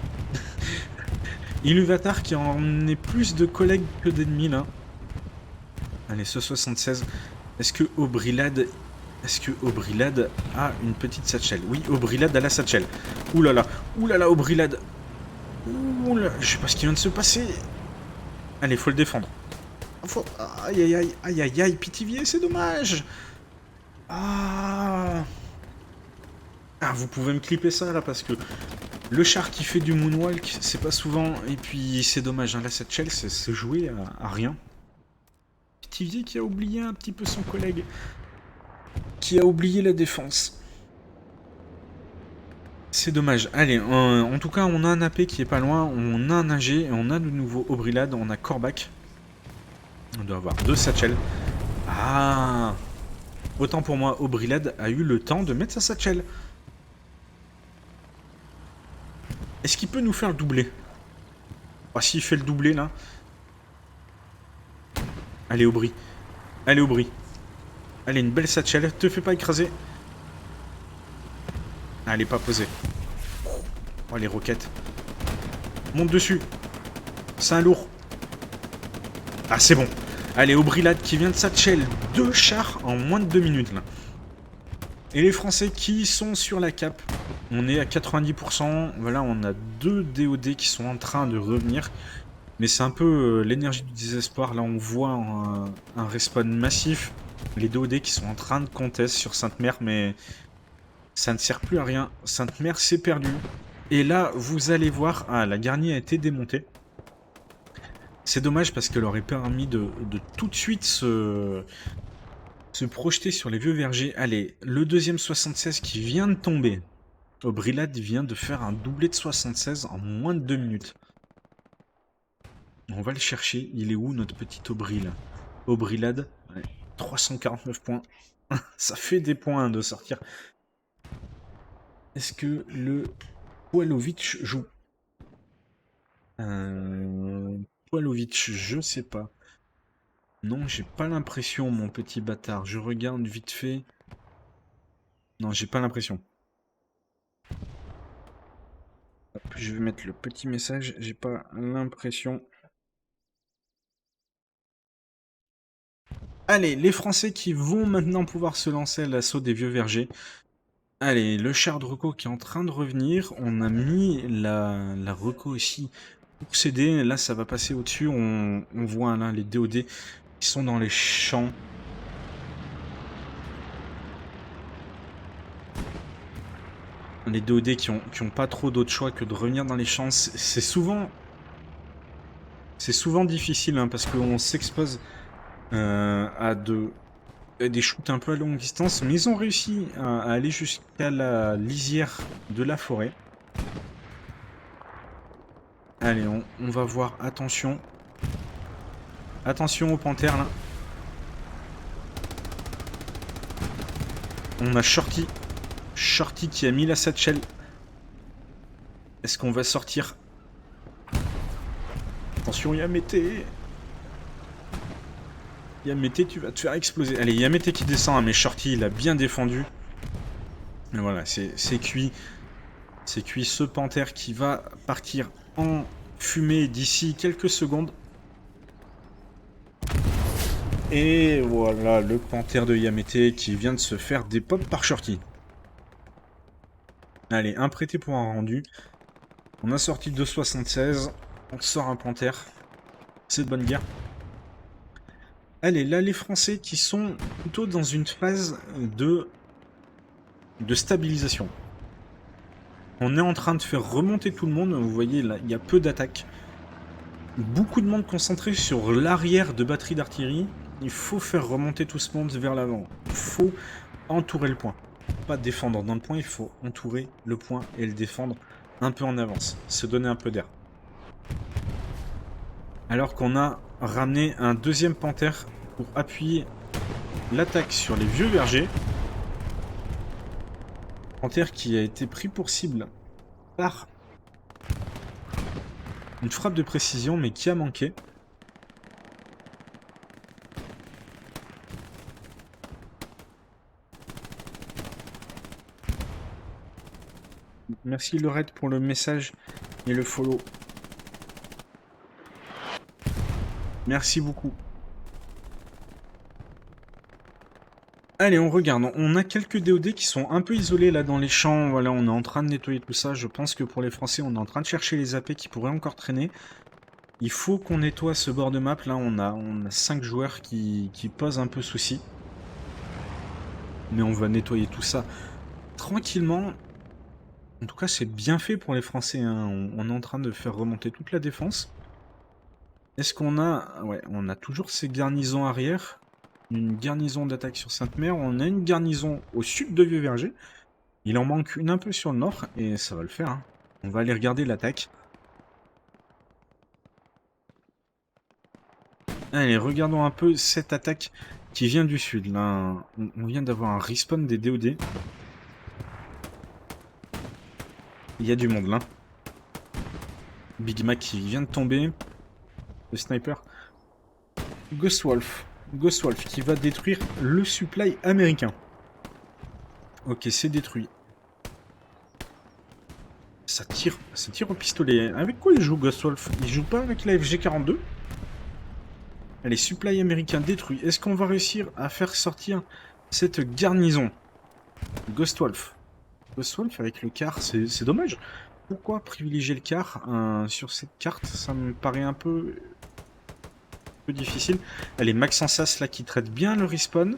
Iluvatar qui en est plus de collègues que d'ennemis là. Allez, ce 76. Est-ce que Obrilad a une petite satchel? Oui, Obrilad a la satchel. Oulala, Obrilad. Oulala, je sais pas ce qui vient de se passer. Allez, faut le défendre. Aïe aïe aïe, aïe aïe aïe, Pithiviers, c'est dommage. Ah, vous pouvez me clipper ça là parce que le char qui fait du moonwalk, c'est pas souvent. Et puis c'est dommage, hein, là cette shell c'est joué à rien. Pithiviers qui a oublié un petit peu son collègue. Qui a oublié la défense. C'est dommage. Allez, en tout cas on a un AP qui est pas loin, on a un AG, et on a de nouveau Obrilad, on a Kor'bak. On doit avoir 2 satchels. Ah, autant pour moi, Obrilad a eu le temps de mettre sa satchel. Est-ce qu'il peut nous faire le doublé? Ah, s'il fait le doublé, là. Allez, Aubry. Allez, Aubry. Allez, une belle satchel. Te fais pas écraser. Allez, pas posée. Oh, les roquettes. Monte dessus. C'est un lourd. Ah, c'est bon. Allez, Obrilad qui vient de satchel 2 chars en moins de 2 minutes, là. Et les Français qui sont sur la cape. On est à 90%. Voilà, on a 2 DOD qui sont en train de revenir. Mais c'est un peu l'énergie du désespoir. Là, on voit un respawn massif. Les DOD qui sont en train de contest sur Sainte-Mère, mais ça ne sert plus à rien. Sainte-Mère, c'est perdu. Et là, vous allez voir... Ah, la garnie a été démontée. C'est dommage parce qu'elle aurait permis de tout de suite se projeter sur les vieux vergers. Allez, le deuxième 76 qui vient de tomber. Obrilad vient de faire un doublé de 76 en moins de 2 minutes. On va le chercher. Il est où notre petit Aubry là? Obrilad, ouais, 349 points. Ça fait des points de sortir. Est-ce que le Poilovic joue? Poilovic, je sais pas. Non, j'ai pas l'impression, mon petit bâtard. Je regarde vite fait. Non, j'ai pas l'impression. Je vais mettre le petit message. J'ai pas l'impression. Allez, les Français qui vont maintenant pouvoir se lancer à l'assaut des vieux vergers. Allez, le char de Reco qui est en train de revenir. On a mis la Reco aussi pour s'aider. Là, ça va passer au-dessus. On voit là les DOD qui sont dans les champs. Les DOD qui ont pas trop d'autre choix que de revenir dans les champs. C'est souvent difficile hein, parce qu'on s'expose à des shoots un peu à longue distance, mais ils ont réussi à aller jusqu'à la lisière de la forêt. Allez, on va voir, attention. Attention aux panthères là. On a Shorty. Shorty qui a mis la satchel. Est-ce qu'on va sortir? Attention, Yamete. Yamete, tu vas te faire exploser. Allez, Yamete qui descend, hein, mais Shorty, il a bien défendu. Et voilà, c'est cuit. C'est cuit ce panthère qui va partir en fumée d'ici quelques secondes. Et voilà, le panthère de Yamete qui vient de se faire des pops par Shorty. Allez, un prêté pour un rendu. On a sorti 2,76. On sort un panthère. C'est de bonne guerre. Allez, là, les Français qui sont plutôt dans une phase de stabilisation. On est en train de faire remonter tout le monde. Vous voyez, là, il y a peu d'attaques. Beaucoup de monde concentré sur l'arrière de batterie d'artillerie. Il faut faire remonter tout ce monde vers l'avant. Il faut entourer le point. Pas défendre dans le point, il faut entourer le point et le défendre un peu en avance. Se donner un peu d'air. Alors qu'on a ramené un deuxième panthère pour appuyer l'attaque sur les vieux vergers. Panthère qui a été pris pour cible par une frappe de précision mais qui a manqué. Merci Lorette pour le message et le follow. Merci beaucoup. Allez, on regarde. On a quelques DOD qui sont un peu isolés là dans les champs. Voilà, on est en train de nettoyer tout ça. Je pense que pour les Français, on est en train de chercher les AP qui pourraient encore traîner. Il faut qu'on nettoie ce bord de map. Là, on a 5 joueurs qui posent un peu souci. Mais on va nettoyer tout ça tranquillement. En tout cas, c'est bien fait pour les Français. Hein. On est en train de faire remonter toute la défense. Est-ce qu'on a... Ouais, on a toujours ces garnisons arrière. Une garnison d'attaque sur Sainte-Mère. On a une garnison au sud de Vieux-Verger. Il en manque une un peu sur le nord. Et ça va le faire. Hein. On va aller regarder l'attaque. Allez, regardons un peu cette attaque qui vient du sud. Là, on vient d'avoir un respawn des DOD. Il y a du monde là. Big Mac qui vient de tomber. Le sniper. Ghostwolf. Ghostwolf qui va détruire le supply américain. Ok, c'est détruit. Ça tire au pistolet. Avec quoi il joue Ghostwolf? Il joue pas avec la FG42? Allez, supply américain détruit. Est-ce qu'on va réussir à faire sortir cette garnison? Ghostwolf. Ghostwolf avec le car, c'est dommage. Pourquoi privilégier le car sur cette carte? Ça me paraît un peu difficile. Allez, Maxensas là qui traite bien le respawn.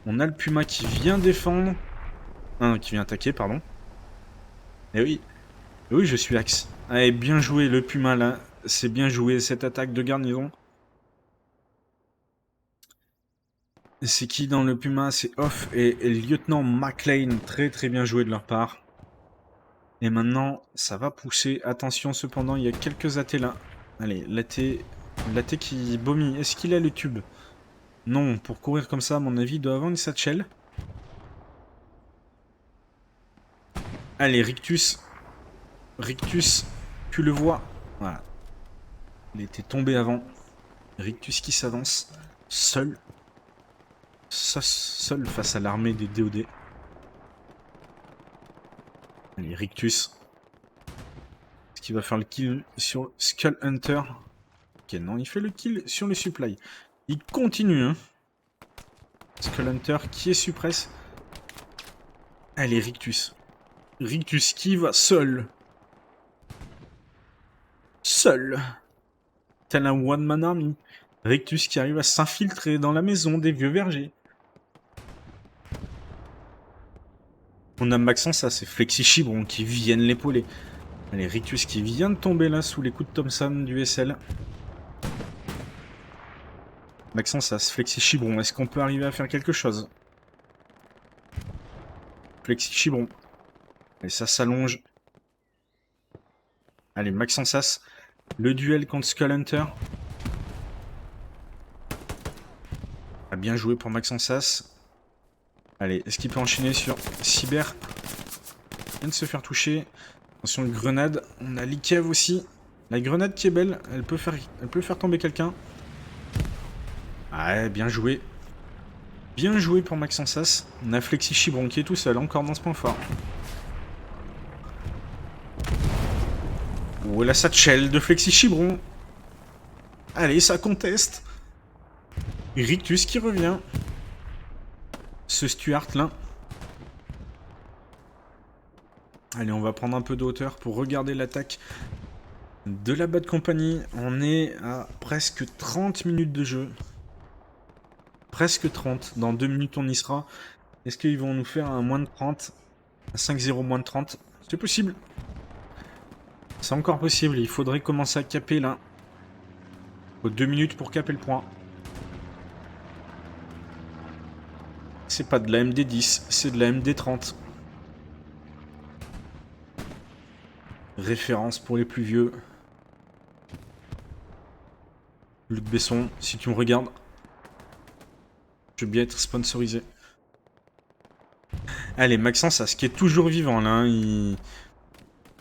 On a le Puma qui vient défendre. Qui vient attaquer, pardon. Eh oui. Oui, je suis axe. Allez, bien joué le Puma là. C'est bien joué cette attaque de garnison. C'est qui dans le Puma? C'est Off et Lieutenant McLean. Très très bien joué de leur part. Et maintenant, ça va pousser. Attention cependant, il y a quelques AT là. Allez, l'AT qui vomit. Est-ce qu'il a le tube? Non, pour courir comme ça, à mon avis, il doit avoir une satchel. Allez, Rictus. Rictus, tu le vois. Voilà. Il était tombé avant. Rictus qui s'avance. Seul. Seul face à l'armée des DOD. Allez, Rictus. Est-ce qu'il va faire le kill sur Skull Hunter? Ok, non, il fait le kill sur le supply. Il continue, hein. Skull Hunter qui est suppresse. Allez, Rictus. Rictus qui va seul. Seul. Tel un one-man army. Rictus qui arrive à s'infiltrer dans la maison des vieux vergers. On a Maxence, c'est Flexi Chibron qui viennent l'épauler. Allez, Rictus qui vient de tomber là sous les coups de Thompson du SL. Maxence, Flexi Chibron, est-ce qu'on peut arriver à faire quelque chose? Flexi Chibron. Et ça s'allonge. Allez, Maxence, le duel contre Skull Hunter. Ah, bien joué pour Maxence. Allez, est-ce qu'il peut enchaîner sur Cyber? Il vient de se faire toucher. Attention, une grenade. On a Likev aussi. La grenade qui est belle, elle peut faire tomber quelqu'un. Ouais, bien joué. Bien joué pour Maxence. On a Flexi Chibron qui est tout seul, encore dans ce point fort. Oh, la satchel de Flexi Chibron. Allez, ça conteste. Rictus qui revient. Ce Stuart là. Allez, on va prendre un peu de hauteur pour regarder l'attaque de la Bad Company. On est à presque 30 minutes de jeu. Presque 30. Dans 2 minutes, on y sera. Est-ce qu'ils vont nous faire un moins de 30 ? Un 5-0 moins de 30 ? C'est possible. C'est encore possible. Il faudrait commencer à caper là. Il faut 2 minutes pour caper le point. C'est pas de la MD10, c'est de la MD30. Référence pour les plus vieux. Luc Besson, si tu me regardes. Je veux bien être sponsorisé. Allez, Maxence As qui est toujours vivant là.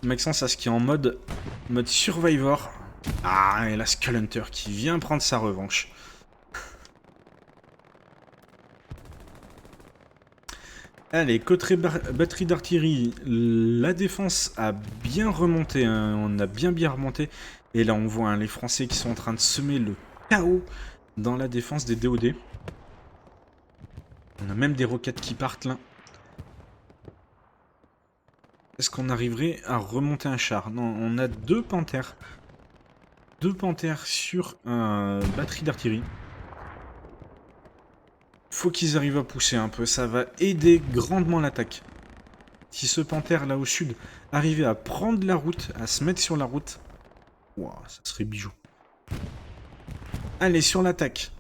Maxence As qui est en mode Survivor. Ah, et la Skull Hunter qui vient prendre sa revanche. Allez, côté batterie d'artillerie, la défense a bien remonté, hein, on a bien remonté. Et là, on voit hein, les Français qui sont en train de semer le chaos dans la défense des DOD. On a même des roquettes qui partent là. Est-ce qu'on arriverait à remonter un char? Non, on a 2 panthères. 2 panthères sur un batterie d'artillerie. Faut qu'ils arrivent à pousser un peu, ça va aider grandement l'attaque. Si ce panthère là au sud arrivait à prendre la route, à se mettre sur la route, wow, ça serait bijou. Allez, sur l'attaque.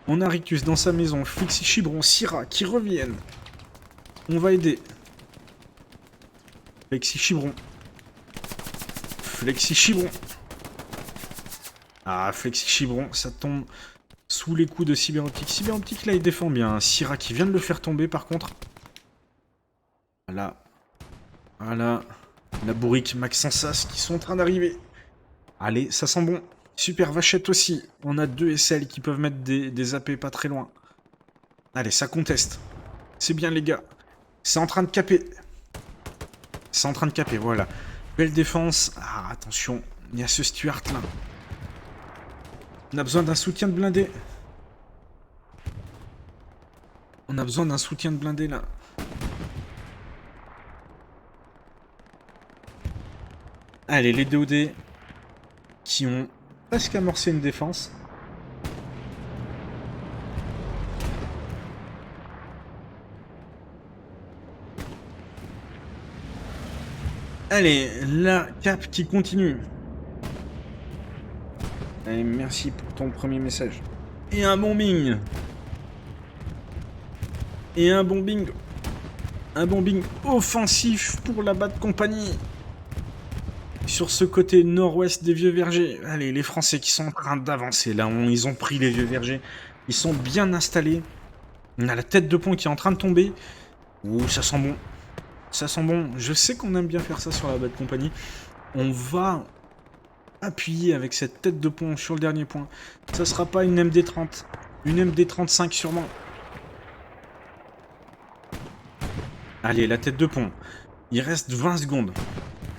On a Rictus dans sa maison, Flexi Chibron, Syrah qui reviennent. On va aider. Flexi Chibron. Flexi Chibron. Ah, Flexi Chibron, ça tombe sous les coups de Cyberoptique. Cyberoptique, là, il défend bien. Syrah qui vient de le faire tomber, par contre. Voilà. Voilà. La bourrique, Maxence As qui sont en train d'arriver. Allez, ça sent bon. Super Vachette aussi. On a 2 SL qui peuvent mettre des AP pas très loin. Allez, ça conteste. C'est bien, les gars. C'est en train de caper. C'est en train de caper, voilà. Belle défense. Ah, attention. Il y a ce Stuart, là. On a besoin d'un soutien de blindé. On a besoin d'un soutien de blindé, là. Allez, les DOD qui ont presque amorcé une défense. Allez, la cap qui continue. Allez, merci pour ton premier message. Et un bombing. Et un bombing. Un bombing offensif pour la Bad Company. Sur ce côté nord-ouest des Vieux Vergers. Allez, les Français qui sont en train d'avancer. Là, ils ont pris les Vieux Vergers. Ils sont bien installés. On a la tête de pont qui est en train de tomber. Ouh, ça sent bon. Ça sent bon. Je sais qu'on aime bien faire ça sur la Bad Company. On va appuyer avec cette tête de pont sur le dernier point. Ça sera pas une MD30. Une MD35 sûrement. Allez, la tête de pont. Il reste 20 secondes.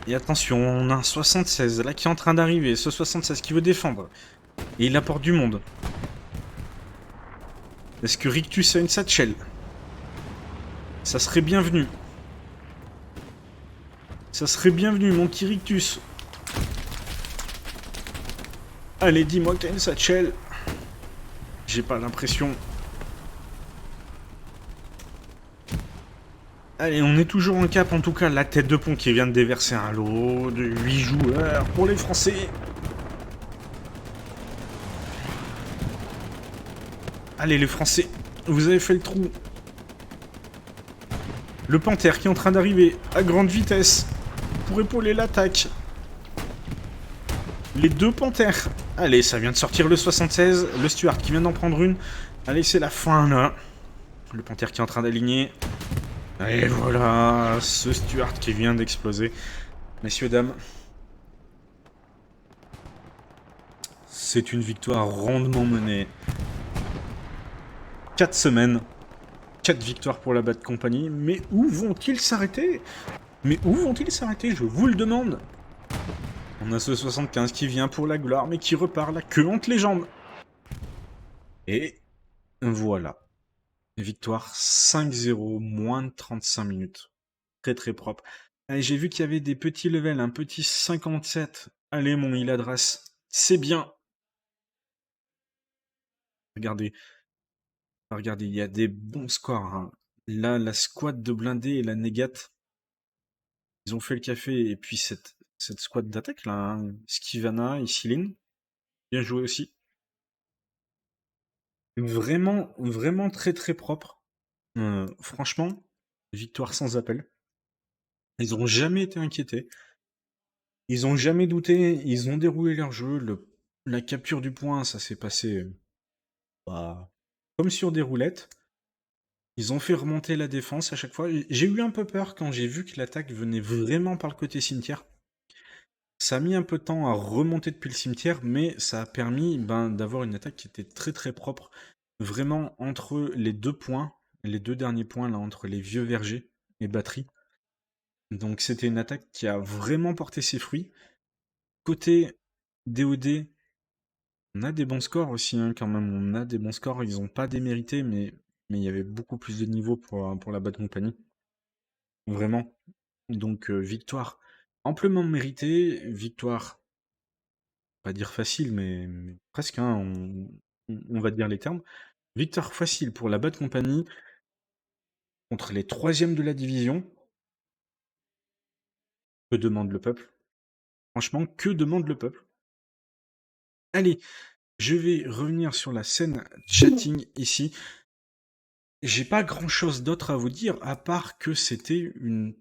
Et attention, on a un 76 là qui est en train d'arriver. Ce 76 qui veut défendre. Et il apporte du monde. Est-ce que Rictus a une satchel? Ça serait bienvenu. Ça serait bienvenu, mon petit Rictus. Allez, dis-moi que t'as une satchel. J'ai pas l'impression. Allez, on est toujours en cap, en tout cas, la tête de pont qui vient de déverser un lot de 8 joueurs pour les Français. Allez, les Français, vous avez fait le trou. Le Panthère qui est en train d'arriver à grande vitesse pour épauler l'attaque. Les 2 Panthères. Allez, ça vient de sortir le 76. Le Stuart qui vient d'en prendre une. Allez, c'est la fin, là. Le Panthère qui est en train d'aligner. Et voilà, ce Stuart qui vient d'exploser. Messieurs, dames. C'est une victoire rondement menée. 4 semaines. 4 victoires pour la Bad Company. Mais où vont-ils s'arrêter? Mais où vont-ils s'arrêter? Je vous le demande. On a ce 75 qui vient pour la gloire, mais qui repart la queue entre les jambes. Et voilà. Victoire 5-0, moins de 35 minutes. Très très propre. Allez, j'ai vu qu'il y avait des petits levels, un petit 57. Allez, mon Iladras, c'est bien. Regardez, regardez, il y a des bons scores, hein. Là, la squad de blindés et la négate, ils ont fait le café. Et puis cette squad d'attaque là, hein. Skivana et Silin, bien joué aussi. Vraiment, vraiment très très propre. Franchement, victoire sans appel. Ils n'ont jamais été inquiétés. Ils ont jamais douté. Ils ont déroulé leur jeu. La capture du point, ça s'est passé bah, comme sur des roulettes. Ils ont fait remonter la défense à chaque fois. J'ai eu un peu peur quand j'ai vu que l'attaque venait vraiment par le côté cimetière. Ça a mis un peu de temps à remonter depuis le cimetière, mais ça a permis d'avoir une attaque qui était très très propre. Vraiment entre les deux points, les deux derniers points là, entre les vieux vergers et batterie. Donc c'était une attaque qui a vraiment porté ses fruits. Côté DOD, on a des bons scores aussi, hein, quand même. On a des bons scores. Ils n'ont pas démérité, mais il y avait beaucoup plus de niveau pour la Bad Company. Vraiment. Donc victoire amplement méritée. Victoire, pas dire facile, mais presque, hein, on va dire les termes. Victoire facile pour la Bad Company contre les troisièmes de la division. Que demande le peuple? Franchement, que demande le peuple? Allez, je vais revenir sur la scène chatting ici. J'ai pas grand chose d'autre à vous dire à part que c'était une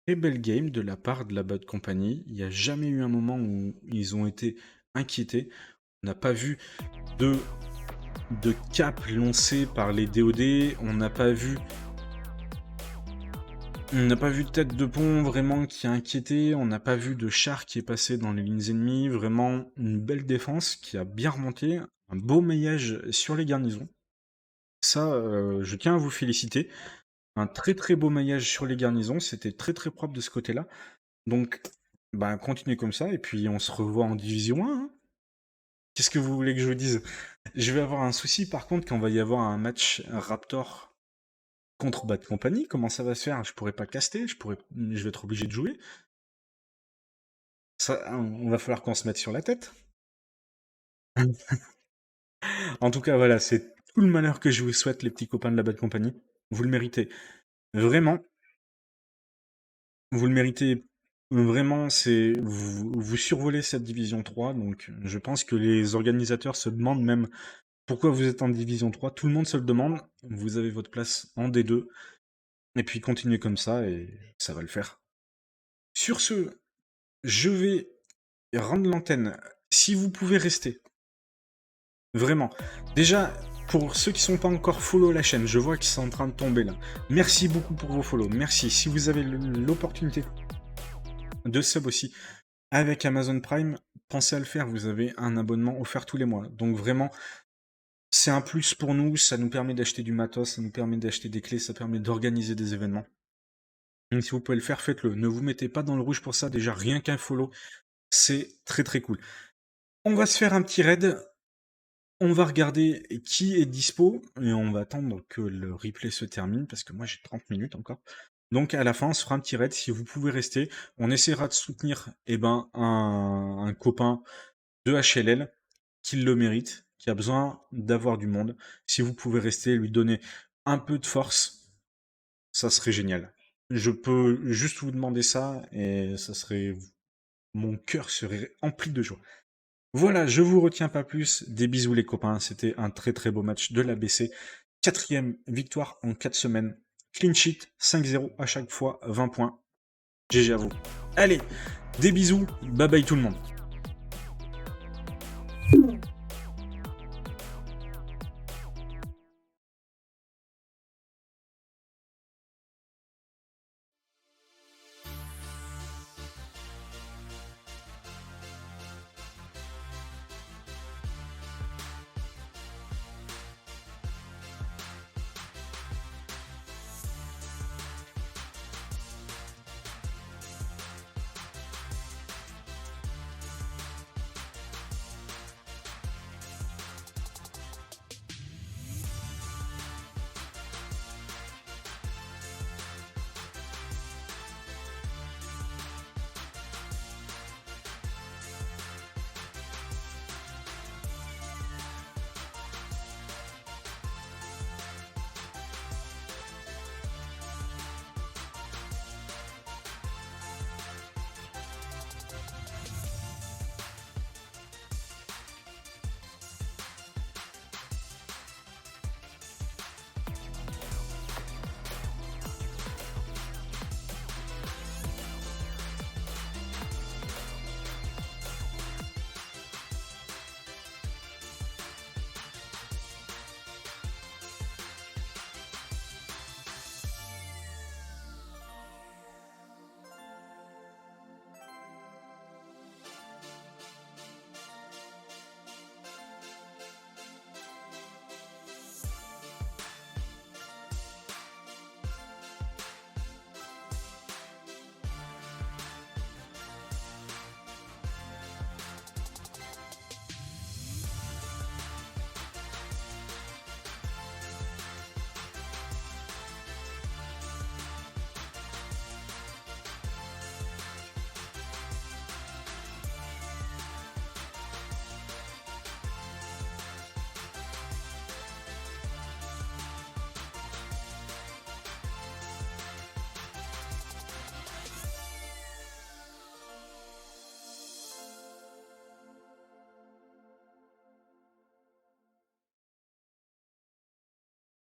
très belle game de la part de la Bad Company. Il n'y a jamais eu un moment où ils ont été inquiétés. On n'a pas vu de cap lancé par les DOD. On n'a pas vu de tête de pont vraiment qui a inquiété. On n'a pas vu de char qui est passé dans les lignes ennemies. Vraiment une belle défense qui a bien remonté. Un beau maillage sur les garnisons. Ça, je tiens à vous féliciter. Un très très beau maillage sur les garnisons. C'était très très propre de ce côté-là. Donc, continuez comme ça. Et puis on se revoit en division 1. Hein. Qu'est-ce que vous voulez que je vous dise? Je vais avoir un souci par contre quand va y avoir un match Raptor contre Bad Company. Comment ça va se faire? Je pourrais pas caster, je vais être obligé de jouer. Ça, on va falloir qu'on se mette sur la tête. En tout cas, voilà, c'est tout le malheur que je vous souhaite, les petits copains de la Bad Company. Vous le méritez. Vraiment. Vous le méritez. Vraiment, vous survolez cette division 3, donc je pense que les organisateurs se demandent même pourquoi vous êtes en division 3. Tout le monde se le demande. Vous avez votre place en D2. Et puis continuez comme ça et ça va le faire. Sur ce, je vais rendre l'antenne. Si vous pouvez rester. Vraiment. Déjà, pour ceux qui sont pas encore follow la chaîne, je vois qu'ils sont en train de tomber là. Merci beaucoup pour vos follow. Merci. Si vous avez l'opportunité de sub aussi avec Amazon Prime, pensez à le faire. Vous avez un abonnement offert tous les mois. Donc vraiment, c'est un plus pour nous. Ça nous permet d'acheter du matos, ça nous permet d'acheter des clés, ça permet d'organiser des événements. Donc si vous pouvez le faire, faites-le. Ne vous mettez pas dans le rouge pour ça. Déjà, rien qu'un follow, c'est très très cool. On va se faire un petit raid. On va regarder qui est dispo et on va attendre que le replay se termine parce que moi j'ai 30 minutes encore. Donc à la fin, on se fera un petit raid si vous pouvez rester. On essaiera de soutenir un copain de HLL qui le mérite, qui a besoin d'avoir du monde. Si vous pouvez rester, lui donner un peu de force, ça serait génial. Je peux juste vous demander ça et ça serait... Mon cœur serait empli de joie. Voilà, je vous retiens pas plus. Des bisous les copains, c'était un très très beau match de l'ABC. 4e victoire en 4 semaines. Clean sheet, 5-0 à chaque fois, 20 points. GG à vous. Allez, des bisous, bye bye tout le monde.